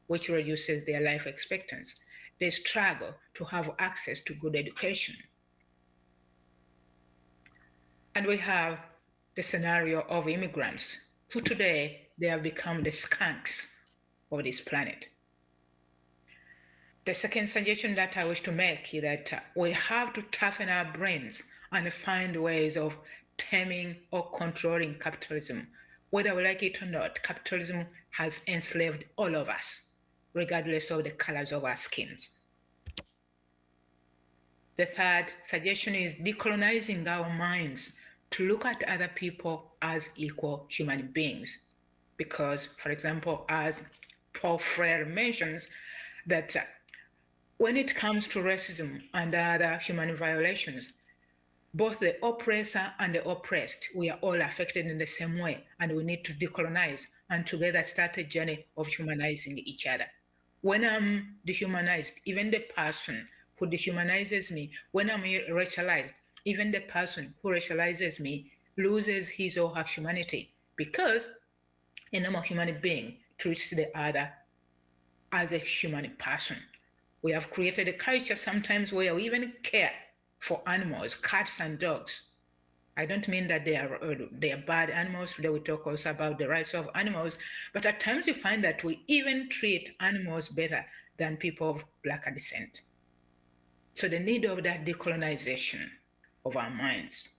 which reduces their life expectancy. They struggle to have access to good education. And we have the scenario of immigrants, who today they have become the skunks of this planet. The second suggestion that I wish to make is that we have to toughen our brains and find ways of taming or controlling capitalism. Whether we like it or not, capitalism has enslaved all of us, regardless of the colors of our skins. The third suggestion is decolonizing our minds to look at other people as equal human beings. Because, for example, as Paul Freire mentions, that when it comes to racism and other human violations, both the oppressor and the oppressed, we are all affected in the same way, and we need to decolonize and together start a journey of humanizing each other. When I'm dehumanized, even the person who dehumanizes me, when I'm racialized, even the person who racializes me loses his or her humanity, because a normal human being treats the other as a human person. We have created a culture sometimes where we even care for animals, cats and dogs. I don't mean that they are bad animals. Today we talk also about the rights of animals, but at times you find that we even treat animals better than people of Black descent. So the need of that decolonization of our minds.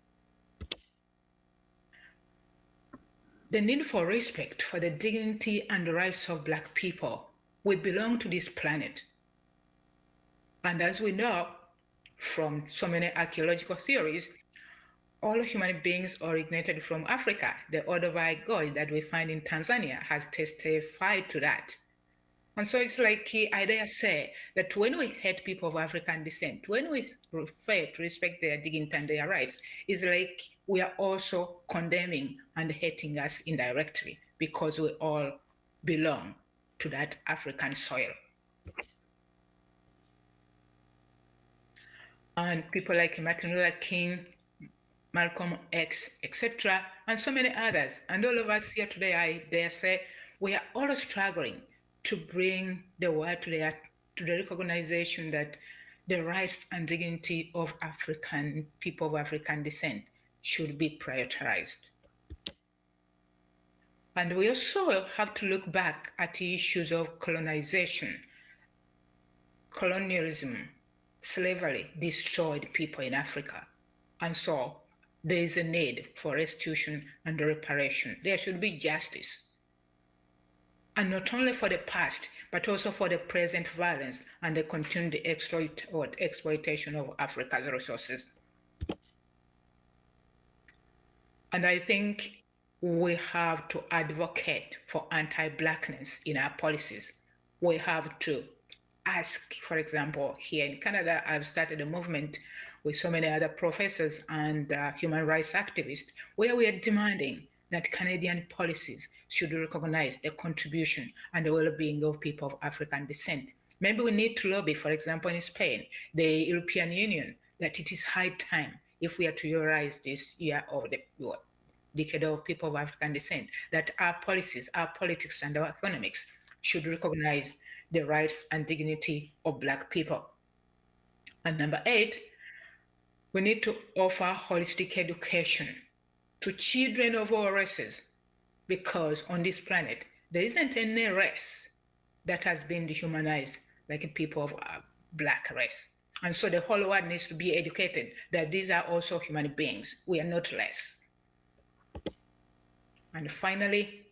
The need for respect for the dignity and the rights of Black people. We belong to this planet. And as we know from so many archaeological theories, all human beings originated from Africa. The Olduvai Gorge that we find in Tanzania has testified to that. And so it's like I dare say that when we hate people of African descent, when we fail to respect their dignity and their rights, it's like we are also condemning and hating us indirectly because we all belong to that African soil. And people like Martin Luther King, Malcolm X, etc., and so many others. And all of us here today, I dare say, we are all struggling to bring the world to the recognition that the rights and dignity of African people of African descent should be prioritized. And we also have to look back at the issues of colonization. Colonialism, slavery destroyed people in Africa. And so there is a need for restitution and reparation. There should be justice. And not only for the past, but also for the present violence and the continued exploitation of Africa's resources. And I think we have to advocate for anti-Blackness in our policies. We have to ask, for example, here in Canada, I've started a movement with so many other professors and human rights activists, where we are demanding that Canadian policies should recognize the contribution and the well-being of people of African descent. Maybe we need to lobby, for example, in Spain, the European Union, that it is high time, if we are to realize this year of the decade of people of African descent, that our policies, our politics, and our economics should recognize the rights and dignity of Black people. And number 8, we need to offer holistic education to children of all races, because on this planet, there isn't any race that has been dehumanized like people of Black race. And so the whole world needs to be educated that these are also human beings. We are not less. And finally,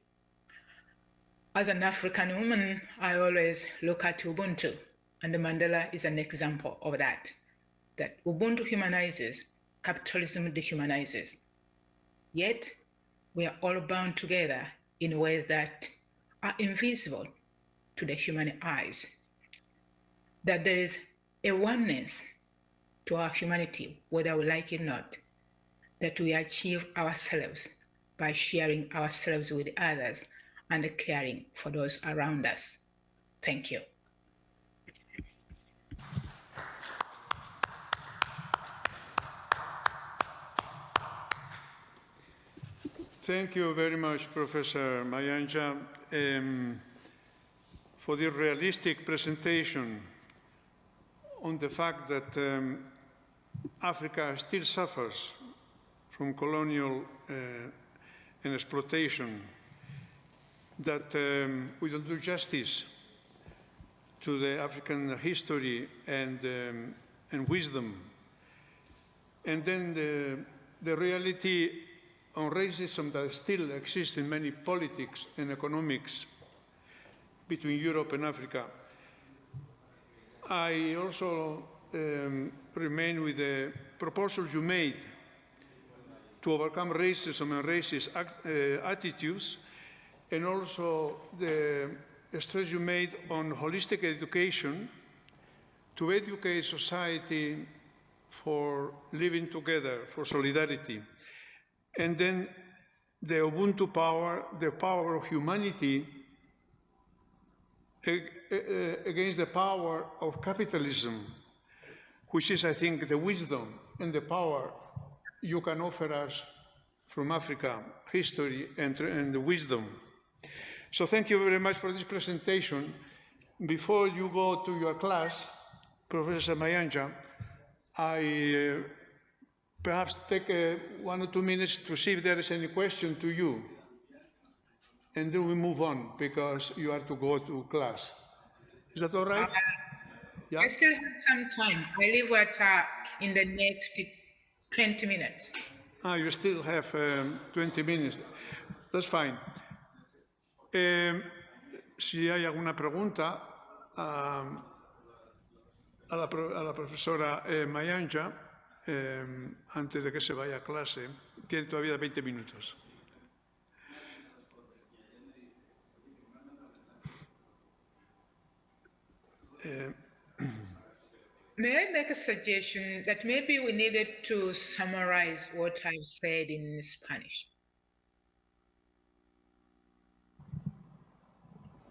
as an African woman, I always look at Ubuntu, and Mandela is an example of that. That Ubuntu humanizes, capitalism dehumanizes. Yet, we are all bound together in ways that are invisible to the human eyes. That there is a oneness to our humanity, whether we like it or not, that we achieve ourselves by sharing ourselves with others and caring for those around us. Thank you. Thank you very much, Professor Mayanja, for the realistic presentation on the fact that Africa still suffers from colonial and exploitation, that we don't do justice to the African history and wisdom. And then the reality on racism that still exists in many politics and economics between Europe and Africa. I also remain with the proposals you made to overcome racism and racist attitudes, and also the stress you made on holistic education to educate society for living together, for solidarity. And then the Ubuntu power, the power of humanity against the power of capitalism, which is, I think, the wisdom and the power you can offer us from Africa, history and the wisdom. So thank you very much for this presentation. Before you go to your class, Professor Mayanja, I perhaps take 1 or 2 minutes to see if there is any question to you. And then we move on because you have to go to class. Is that all right? Yeah. I still have some time. I leave in the next 20 minutes. You still have 20 minutes. That's fine. Si hay alguna pregunta a la profesora Mayanja, antes de que se vaya a clase, tiene todavía 20 minutos. May I make a suggestion that maybe we needed to summarize what I've said in Spanish?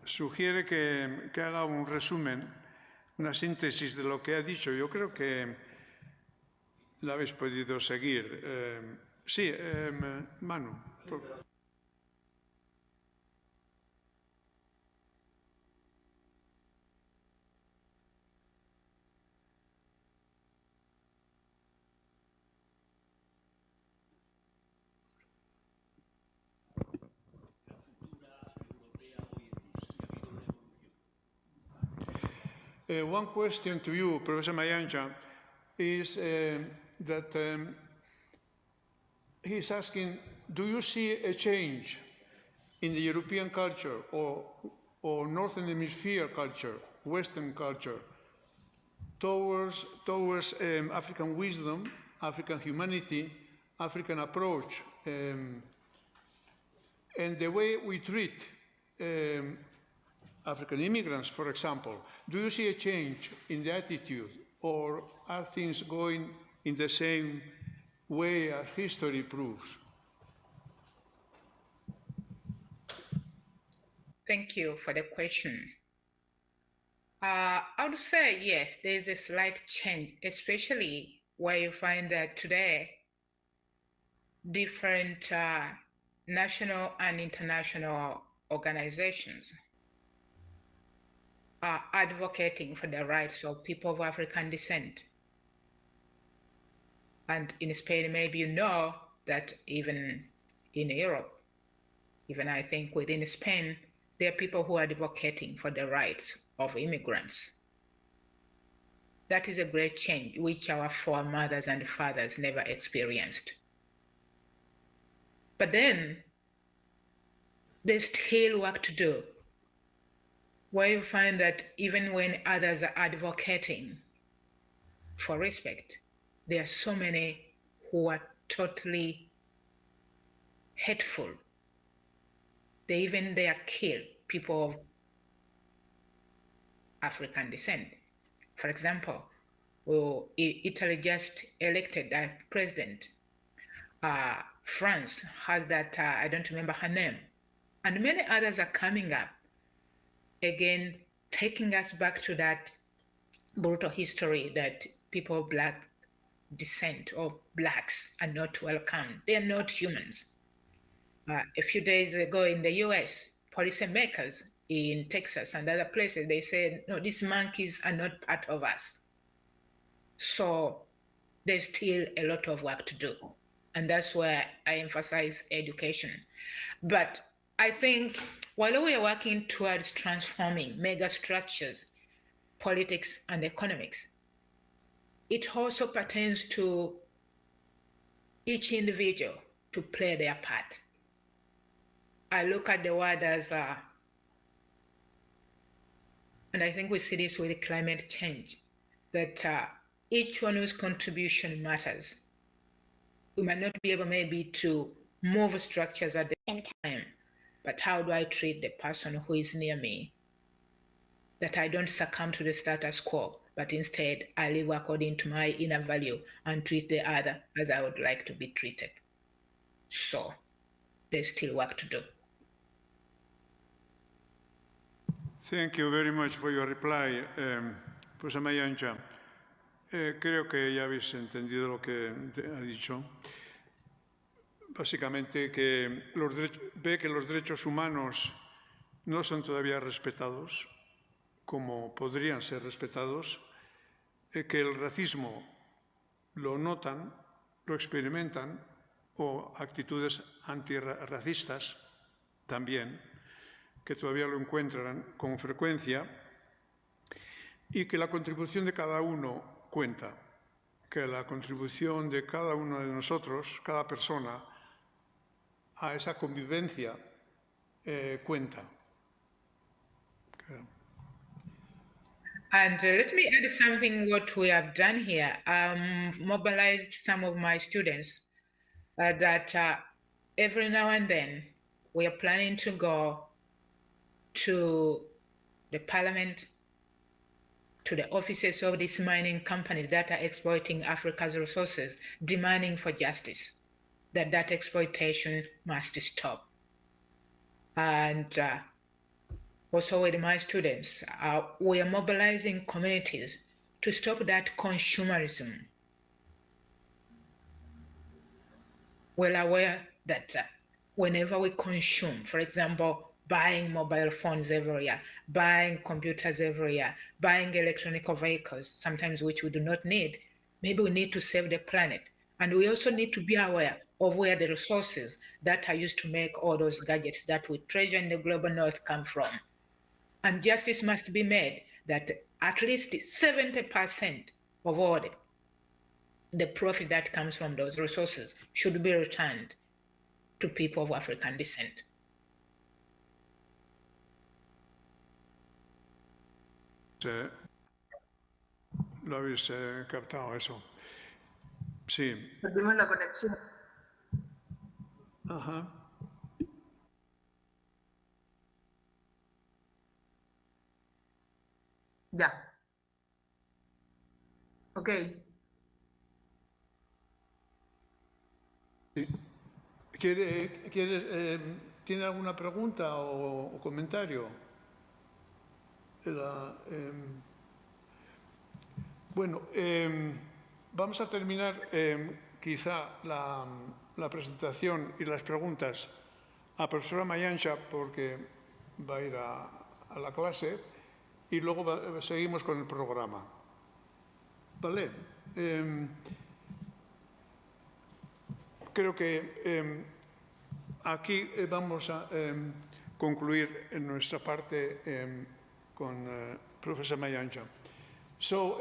Sugiere que haga un resumen, una síntesis de lo que ha dicho. Yo creo que la habéis podido seguir. Sí, Manu. One question to you, Professor Mayanja, is that he's asking, do you see a change in the European culture or Northern Hemisphere culture, Western culture, towards African wisdom, African humanity, African approach, and the way we treat African immigrants, for example? Do you see a change in the attitude, or are things going in the same way as history proves? Thank you for the question. I would say yes, there's a slight change, especially where you find that today different national and international organizations are advocating for the rights of people of African descent. And in Spain, maybe you know that even in Europe, even I think within Spain, there are people who are advocating for the rights of immigrants. That is a great change, which our foremothers and fathers never experienced. But then, there's still work to do, where you find that even when others are advocating for respect, there are so many who are totally hateful. They dare kill people of African descent. For example, Italy just elected a president. France has that, I don't remember her name. And many others are coming up, again, taking us back to that brutal history that people of Black descent or Blacks are not welcome. They are not humans. A few days ago in the US, policymakers in Texas and other places, they said, no, these monkeys are not part of us. So there's still a lot of work to do. And that's where I emphasize education. But I think while we are working towards transforming mega structures, politics and economics, it also pertains to each individual to play their part. I look at the world as, and I think we see this with climate change, that each one's contribution matters. we might not be able maybe to move structures at the same time, but how do I treat the person who is near me? That I don't succumb to the status quo, but instead I live according to my inner value and treat the other as I would like to be treated. So there's still work to do. Thank you very much for your reply, Profesor Mayanja. Creo que ya habéis entendido lo que ha dicho. Básicamente que ve que los derechos humanos no son todavía respetados como podrían ser respetados, que el racismo lo notan, lo experimentan, o actitudes antirracistas también, que todavía lo encuentran con frecuencia, y que la contribución de cada uno cuenta, que la contribución de cada uno de nosotros, cada persona, a esa convivencia cuenta. And let me add something what we have done here. Mobilized some of my students that every now and then we are planning to go to the parliament, to the offices of these mining companies that are exploiting Africa's resources, demanding for justice, that exploitation must stop. And also with my students, we are mobilizing communities to stop that consumerism. We're aware that whenever we consume, for example, buying mobile phones every year, buying computers every year, buying electronic vehicles, sometimes which we do not need, maybe we need to save the planet. And we also need to be aware of where the resources that are used to make all those gadgets that we treasure in the global north come from. And justice must be made that at least 70% of all the profit that comes from those resources should be returned to people of African descent. Lo habéis captado eso. Sí. Perdimos la conexión. Ajá. Ya. Ok. Sí. ¿Tiene alguna pregunta o comentario? Bueno, vamos a terminar quizá la presentación y las preguntas a profesora Mayanja porque va a ir a la clase y luego seguimos con el programa. ¿Vale? Creo que aquí vamos a concluir en nuestra parte con Professor Mayanja. So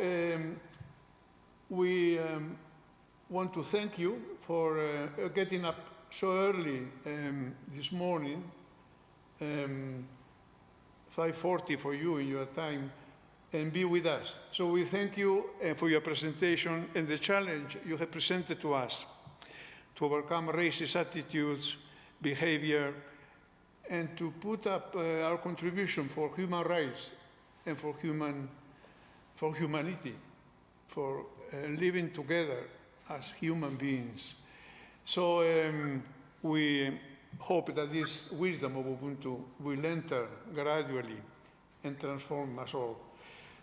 we want to thank you for getting up so early this morning, 5:40 for you in your time, and be with us. So we thank you for your presentation and the challenge you have presented to us to overcome racist attitudes, behavior, and to put up our contribution for human rights and for humanity, for living together as human beings. So we hope that this wisdom of Ubuntu will enter gradually and transform us all.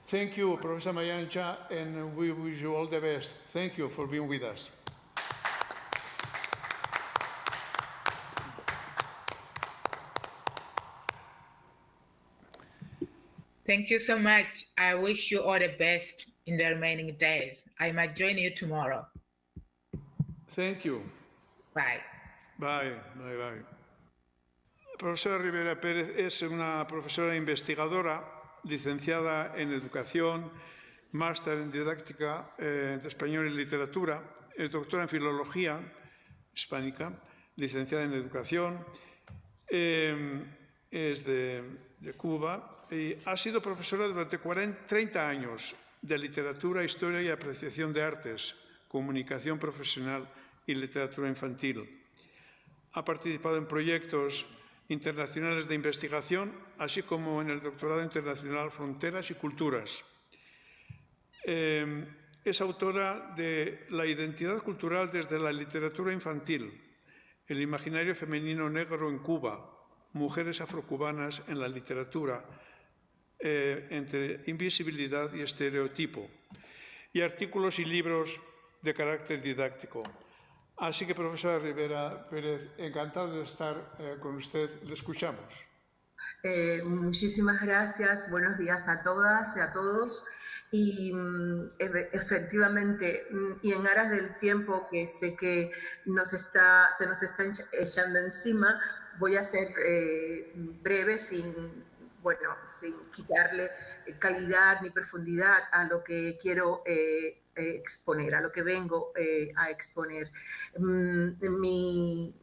Thank you, Professor Mayanja, and we wish you all the best. Thank you for being with us. Thank you so much. I wish you all the best in the remaining days. I might join you tomorrow. Thank you. Bye. Bye, bye, bye. Profesora Rivera Pérez es una profesora investigadora, licenciada en Educación, máster en Didáctica de Español y Literatura, es doctora en Filología Hispánica, licenciada en Educación, es de Cuba y ha sido profesora durante 30 años de Literatura, Historia y Apreciación de Artes, Comunicación Profesional y literatura infantil. Ha participado en proyectos internacionales de investigación, así como en el doctorado internacional Fronteras y Culturas. Es autora de La identidad cultural desde la literatura infantil, el imaginario femenino negro en Cuba, mujeres afrocubanas en la literatura, entre invisibilidad y estereotipo, y artículos y libros de carácter didáctico. Así que, profesora Rivera Pérez, encantado de estar con usted. Le escuchamos. Muchísimas gracias. Buenos días a todas y a todos. Y efectivamente, y en aras del tiempo que sé que se nos está echando encima, voy a ser breve sin quitarle calidad ni profundidad a lo que quiero exponer, a lo que vengo a exponer. Mi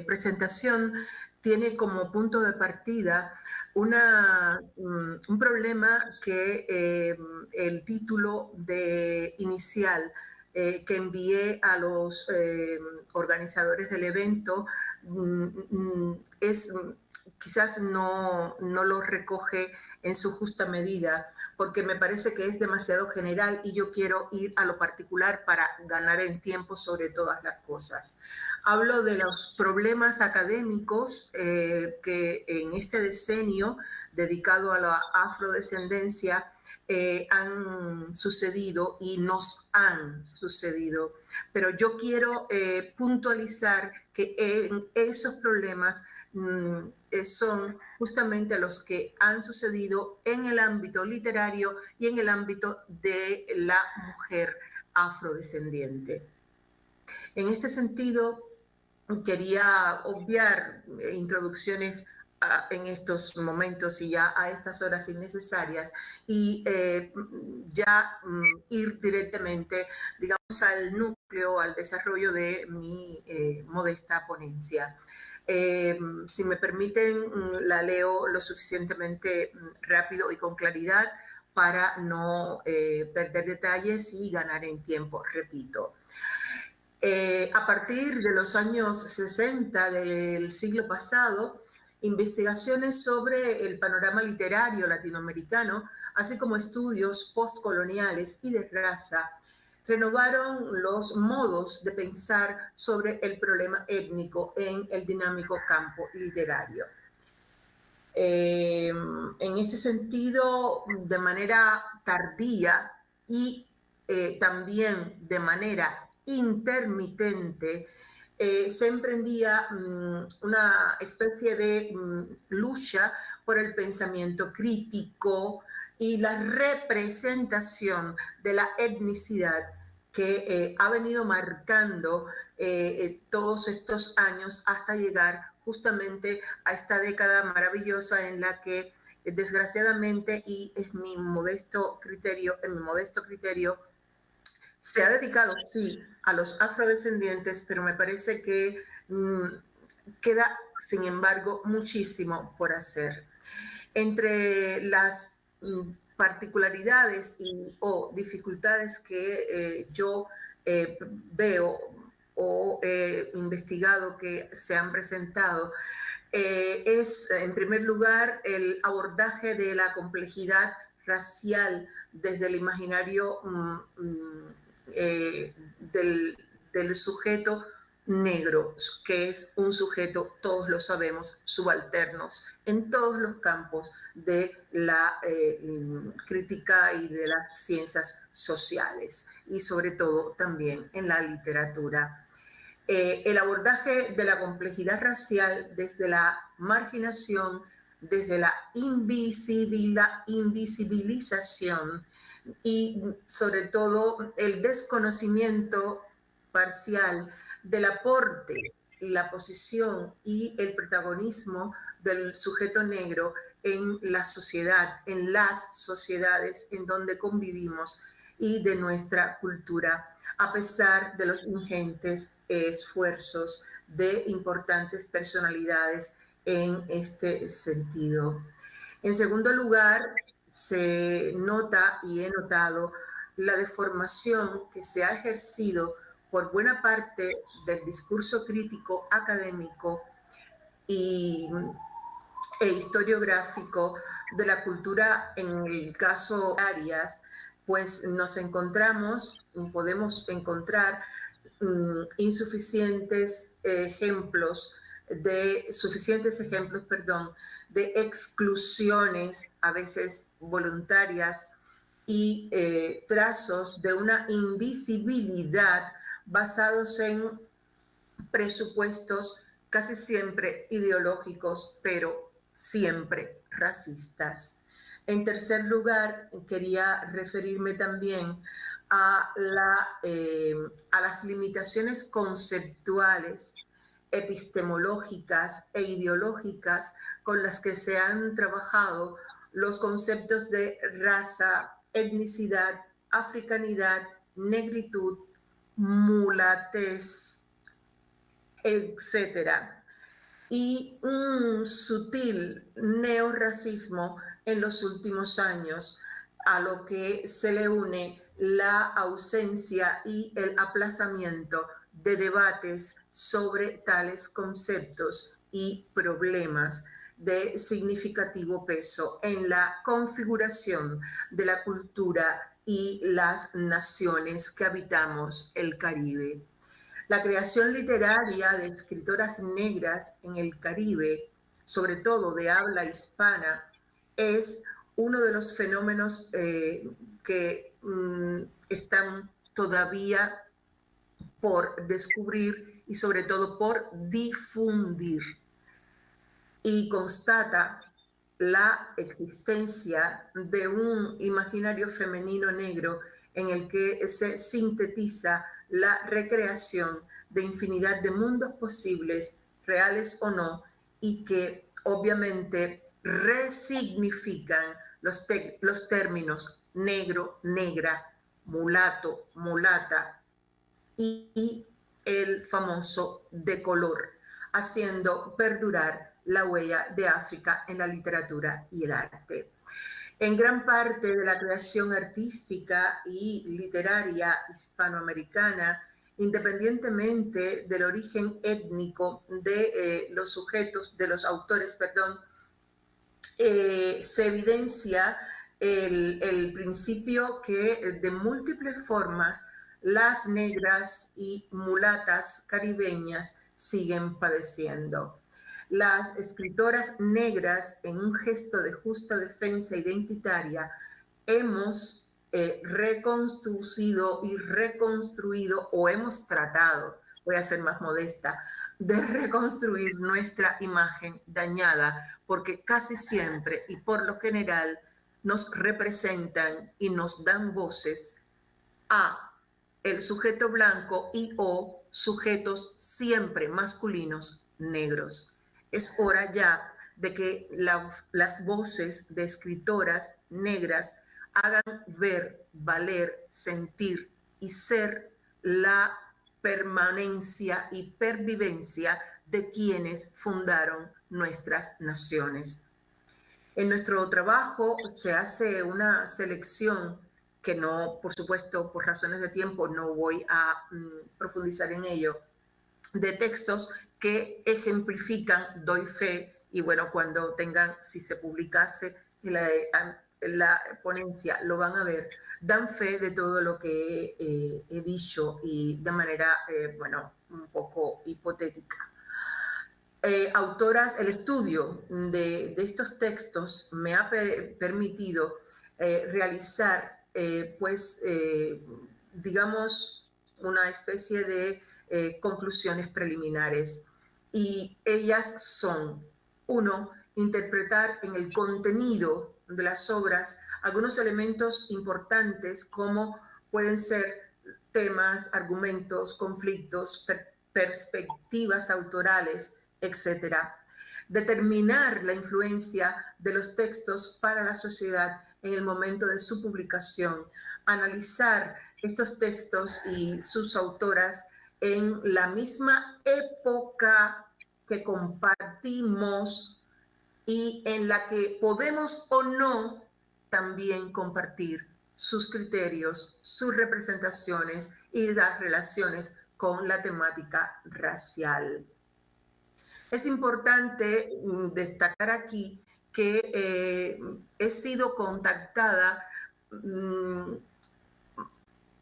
presentación tiene como punto de partida un problema que el título inicial que envié a los organizadores del evento quizás no lo recoge en su justa medida, porque me parece que es demasiado general y yo quiero ir a lo particular para ganar el tiempo sobre todas las cosas. Hablo de los problemas académicos que en este decenio dedicado a la afrodescendencia han sucedido y nos han sucedido. Pero yo quiero puntualizar que esos problemas son justamente los que han sucedido en el ámbito literario y en el ámbito de la mujer afrodescendiente. En este sentido, quería obviar introducciones en estos momentos y ya a estas horas innecesarias y ya ir directamente, digamos, al núcleo, al desarrollo de mi modesta ponencia. Si me permiten, la leo lo suficientemente rápido y con claridad para no perder detalles y ganar en tiempo, repito. A partir de los años 60 del siglo pasado, investigaciones sobre el panorama literario latinoamericano, así como estudios postcoloniales y de raza, renovaron los modos de pensar sobre el problema étnico en el dinámico campo literario. En este sentido, de manera tardía y también de manera intermitente, se emprendía una especie de lucha por el pensamiento crítico y la representación de la etnicidad que ha venido marcando todos estos años hasta llegar justamente a esta década maravillosa en la que desgraciadamente y en mi modesto criterio, se ha dedicado sí a los afrodescendientes, pero me parece que queda sin embargo muchísimo por hacer. Entre las particularidades o dificultades que yo veo o he investigado que se han presentado, es en primer lugar el abordaje de la complejidad racial desde el imaginario del sujeto negro, que es un sujeto, todos lo sabemos, subalternos en todos los campos de la crítica y de las ciencias sociales y sobre todo también en la literatura. El abordaje de la complejidad racial desde la marginación, desde la invisibilización y sobre todo el desconocimiento parcial del aporte y la posición y el protagonismo del sujeto negro en la sociedad, en las sociedades en donde convivimos y de nuestra cultura, a pesar de los ingentes esfuerzos de importantes personalidades en este sentido. En segundo lugar, se nota y he notado la deformación que se ha ejercido por buena parte del discurso crítico académico e historiográfico de la cultura, en el caso de Arias, pues podemos encontrar suficientes ejemplos, de exclusiones, a veces voluntarias, y trazos de una invisibilidad basados en presupuestos casi siempre ideológicos, pero siempre racistas. En tercer lugar, quería referirme también a las limitaciones conceptuales, epistemológicas e ideológicas con las que se han trabajado los conceptos de raza, etnicidad, africanidad, negritud, mulatez, etcétera, y un sutil neorracismo en los últimos años, a lo que se le une la ausencia y el aplazamiento de debates sobre tales conceptos y problemas de significativo peso en la configuración de la cultura y las naciones que habitamos el Caribe. La creación literaria de escritoras negras en el Caribe, sobre todo de habla hispana, es uno de los fenómenos que están todavía por descubrir y sobre todo por difundir. Y constata la existencia de un imaginario femenino negro en el que se sintetiza la recreación de infinidad de mundos posibles, reales o no, y que obviamente resignifican los términos negro, negra, mulato, mulata y el famoso de color, haciendo perdurar la huella de África en la literatura y el arte. En gran parte de la creación artística y literaria hispanoamericana, independientemente del origen étnico de los sujetos, de los autores, se evidencia el principio que de múltiples formas las negras y mulatas caribeñas siguen padeciendo. Las escritoras negras, en un gesto de justa defensa identitaria, hemos reconstruido y reconstruido, o hemos tratado, voy a ser más modesta, de reconstruir nuestra imagen dañada, porque casi siempre y por lo general nos representan y nos dan voces a el sujeto blanco y o sujetos siempre masculinos negros. Es hora ya de que las voces de escritoras negras hagan ver, valer, sentir y ser la permanencia y pervivencia de quienes fundaron nuestras naciones. En nuestro trabajo se hace una selección que no, por supuesto, por razones de tiempo no voy a profundizar en ello, de textos que ejemplifican, doy fe, y bueno, cuando tengan, si se publicase la ponencia, lo van a ver, dan fe de todo lo que he dicho y de manera, bueno, un poco hipotética. Autoras, el estudio de estos textos me ha permitido realizar, digamos, una especie de conclusiones preliminares. Y ellas son, uno, interpretar en el contenido de las obras algunos elementos importantes como pueden ser temas, argumentos, conflictos, perspectivas autorales, etc. Determinar la influencia de los textos para la sociedad en el momento de su publicación, analizar estos textos y sus autoras en la misma época que compartimos y en la que podemos o no también compartir sus criterios, sus representaciones y las relaciones con la temática racial. Es importante destacar aquí que he sido contactada,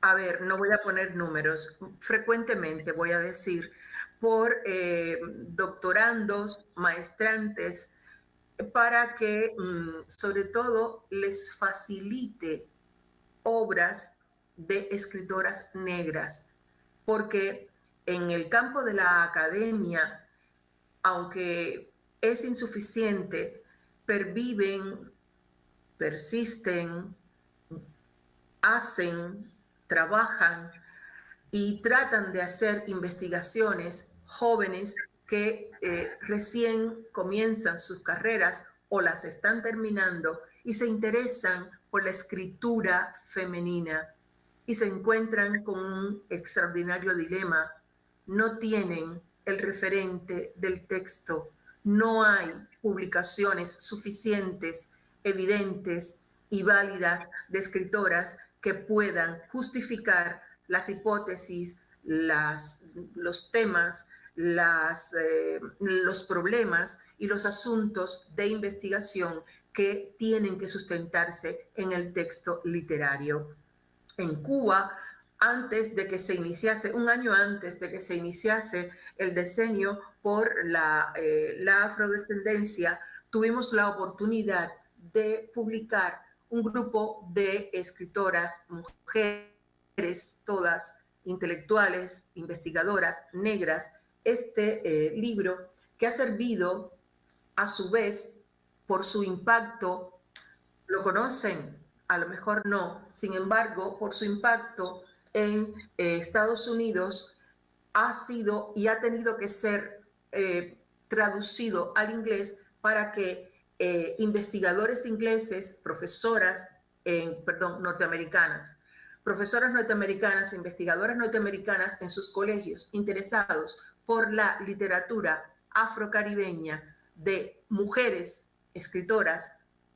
a ver, no voy a poner números, frecuentemente voy a decir, por doctorandos, maestrantes, para que sobre todo les facilite obras de escritoras negras, porque en el campo de la academia, aunque es insuficiente, perviven, persisten, hacen, trabajan y tratan de hacer investigaciones jóvenes que recién comienzan sus carreras o las están terminando y se interesan por la escritura femenina y se encuentran con un extraordinario dilema. No tienen el referente del texto, no hay publicaciones suficientes, evidentes y válidas de escritoras que puedan justificar las hipótesis, los temas, los problemas y los asuntos de investigación que tienen que sustentarse en el texto literario. En Cuba, antes de que se iniciase, un año antes de que se iniciase el decenio por la afrodescendencia, tuvimos la oportunidad de publicar un grupo de escritoras, mujeres, todas intelectuales, investigadoras, negras, este libro que ha servido a su vez por su impacto. ¿Lo conocen? A lo mejor no. Sin embargo, por su impacto en Estados Unidos ha sido y ha tenido que ser traducido al inglés para que investigadores ingleses, norteamericanas, profesoras norteamericanas, investigadoras norteamericanas en sus colegios interesados por la literatura afrocaribeña de mujeres escritoras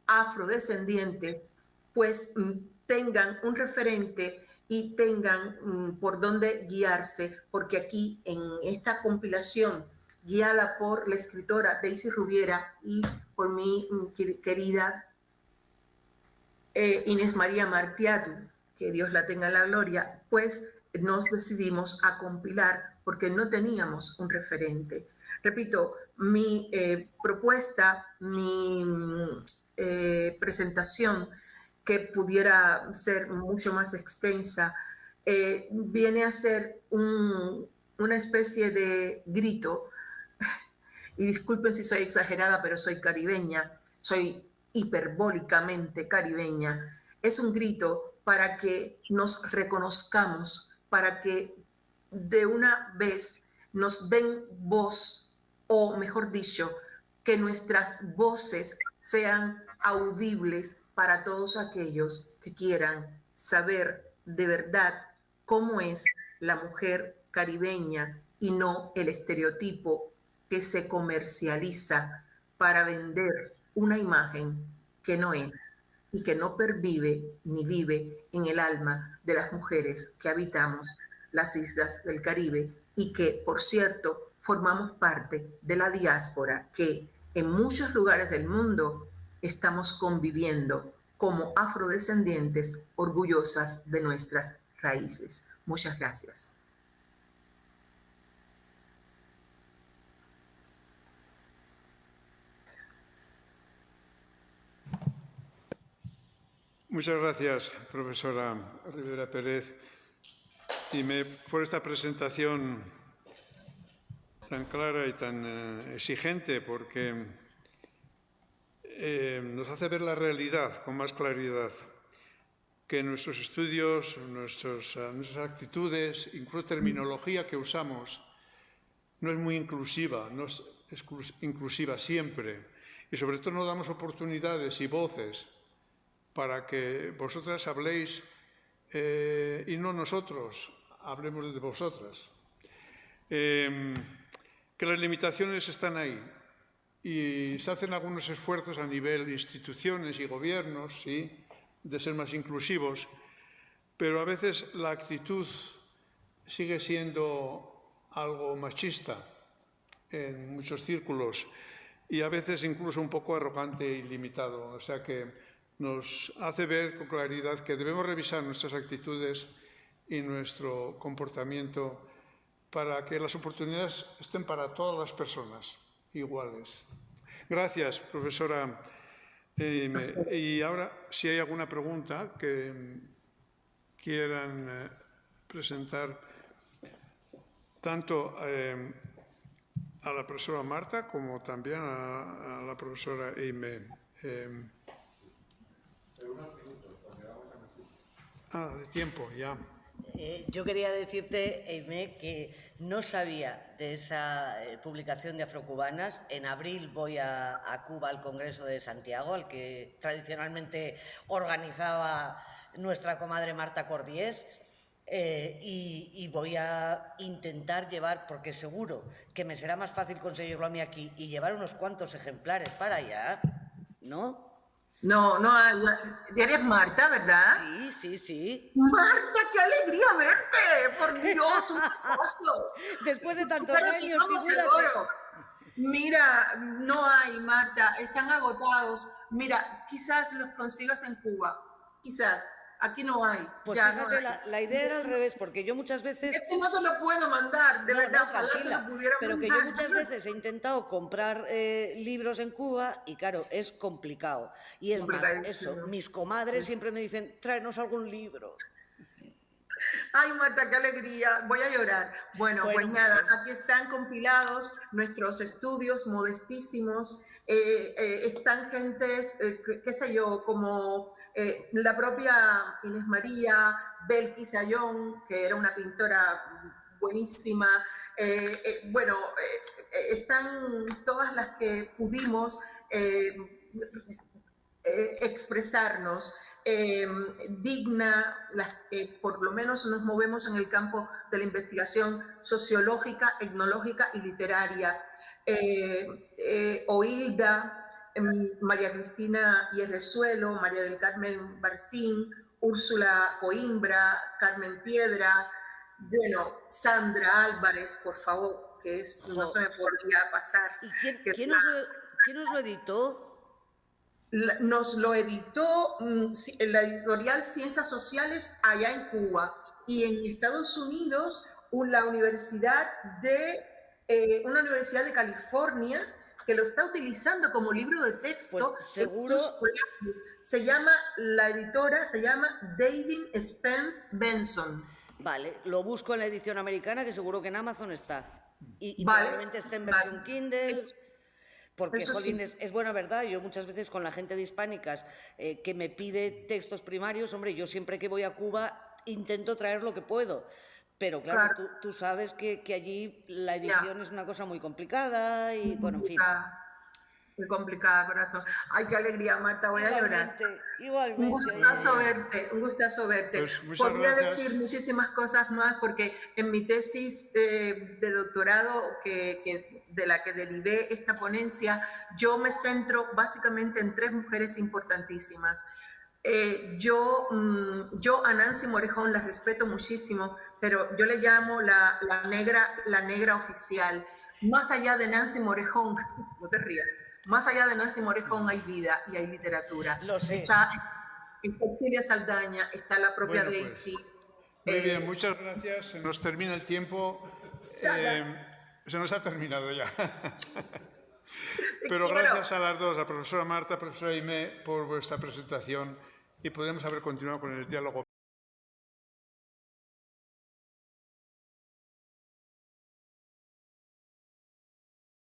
afrodescendientes, pues tengan un referente y tengan por dónde guiarse, porque aquí en esta compilación guiada por la escritora Daisy Rubiera y por mi querida Inés María Martiatu, que Dios la tenga en la gloria, pues nos decidimos a compilar porque no teníamos un referente. Repito, mi propuesta, mi presentación, que pudiera ser mucho más extensa, viene a ser una especie de grito, y disculpen si soy exagerada, pero soy caribeña, soy hiperbólicamente caribeña, es un grito para que nos reconozcamos, para que de una vez nos den voz, o mejor dicho, que nuestras voces sean audibles para todos aquellos que quieran saber de verdad cómo es la mujer caribeña y no el estereotipo que se comercializa para vender una imagen que no es y que no pervive ni vive en el alma de las mujeres que habitamos las islas del Caribe y que, por cierto, formamos parte de la diáspora que en muchos lugares del mundo estamos conviviendo como afrodescendientes orgullosas de nuestras raíces. Muchas gracias. Muchas gracias, profesora Rivera Pérez, y por esta presentación tan clara y tan exigente, porque nos hace ver la realidad con más claridad, que nuestros estudios, nuestras actitudes, incluso terminología que usamos, no es muy inclusiva, no es inclusiva siempre, y sobre todo no damos oportunidades y voces para que vosotras habléis y no nosotros hablemos de vosotras. Que las limitaciones están ahí y se hacen algunos esfuerzos a nivel de instituciones y gobiernos, ¿sí?, de ser más inclusivos, pero a veces la actitud sigue siendo algo machista en muchos círculos y a veces incluso un poco arrogante y limitado. O sea que nos hace ver con claridad que debemos revisar nuestras actitudes y nuestro comportamiento para que las oportunidades estén para todas las personas iguales. Gracias, profesora. Y ahora, si hay alguna pregunta que quieran presentar tanto a la profesora Marta como también a la profesora Eime. De tiempo, ya. Yo quería decirte, Eime, que no sabía de esa publicación de Afrocubanas. En abril voy a Cuba al Congreso de Santiago, al que tradicionalmente organizaba nuestra comadre Marta Cordiés. Y voy a intentar llevar, porque seguro que me será más fácil conseguirlo a mí aquí, y llevar unos cuantos ejemplares para allá, ¿no? No, eres Marta, ¿verdad? Sí. Marta, qué alegría verte, por Dios, un gustazo. Después de tantos Pero años, figúrate. Mira, no hay, Marta, están agotados. Mira, quizás los consigas en Cuba, quizás. Aquí no hay. Pues ya, fíjate, no hay. la idea era al revés, porque yo muchas veces... Es que no te lo puedo mandar, de verdad, ojalá tranquila, te lo pudiera pero mandar. que yo muchas veces he intentado comprar libros en Cuba y claro, es complicado. Y es más, eso, mis comadres siempre me dicen, tráenos algún libro. Ay, Marta, qué alegría, voy a llorar. Bueno, pues nada, aquí están compilados nuestros estudios modestísimos, están gentes, qué sé yo, como la propia Inés María, Belkis Ayón, que era una pintora buenísima, están todas las que pudimos expresarnos. Digna, las que por lo menos nos movemos en el campo de la investigación sociológica, etnológica y literaria. Oilda, María Cristina Hierrezuelo, María del Carmen Barcín, Úrsula Coimbra, Carmen Piedra, bueno, Sandra Álvarez, por favor, que es, no se me podría pasar. ¿Y quién nos lo editó? Nos lo editó la editorial Ciencias Sociales allá en Cuba, y en Estados Unidos una universidad de California que lo está utilizando como libro de texto. Pues seguro. La editora se llama David Spence Benson. Vale, lo busco en la edición americana, que seguro que en Amazon está. Y probablemente esté en versión Kindle. Porque, jolín, es buena verdad. Yo muchas veces con la gente de Hispánicas que me pide textos primarios, hombre, yo siempre que voy a Cuba intento traer lo que puedo. Pero claro, tú sabes que allí la edición es una cosa muy complicada y, bueno, en fin. Muy complicada, corazón. Ay, qué alegría, Marta, voy a llorar. Igualmente. Un gustazo verte. Pues, podría decir muchísimas cosas más, porque en mi tesis de doctorado, de la que derivé esta ponencia, yo me centro básicamente en 3 mujeres importantísimas. Yo a Nancy Morejón la respeto muchísimo, pero yo le llamo la negra oficial. Más allá de Nancy Morejón, no te rías, más allá de Nancy Morejón hay vida y hay literatura. Lo sé. Está Cecilia Saldaña, está la propia Daisy. Muy bien, muchas gracias. Se nos termina el tiempo. Se nos ha terminado ya. Pero gracias a las dos, a la profesora Marta, a la profesora Eime, por vuestra presentación, y podemos haber continuado con el diálogo.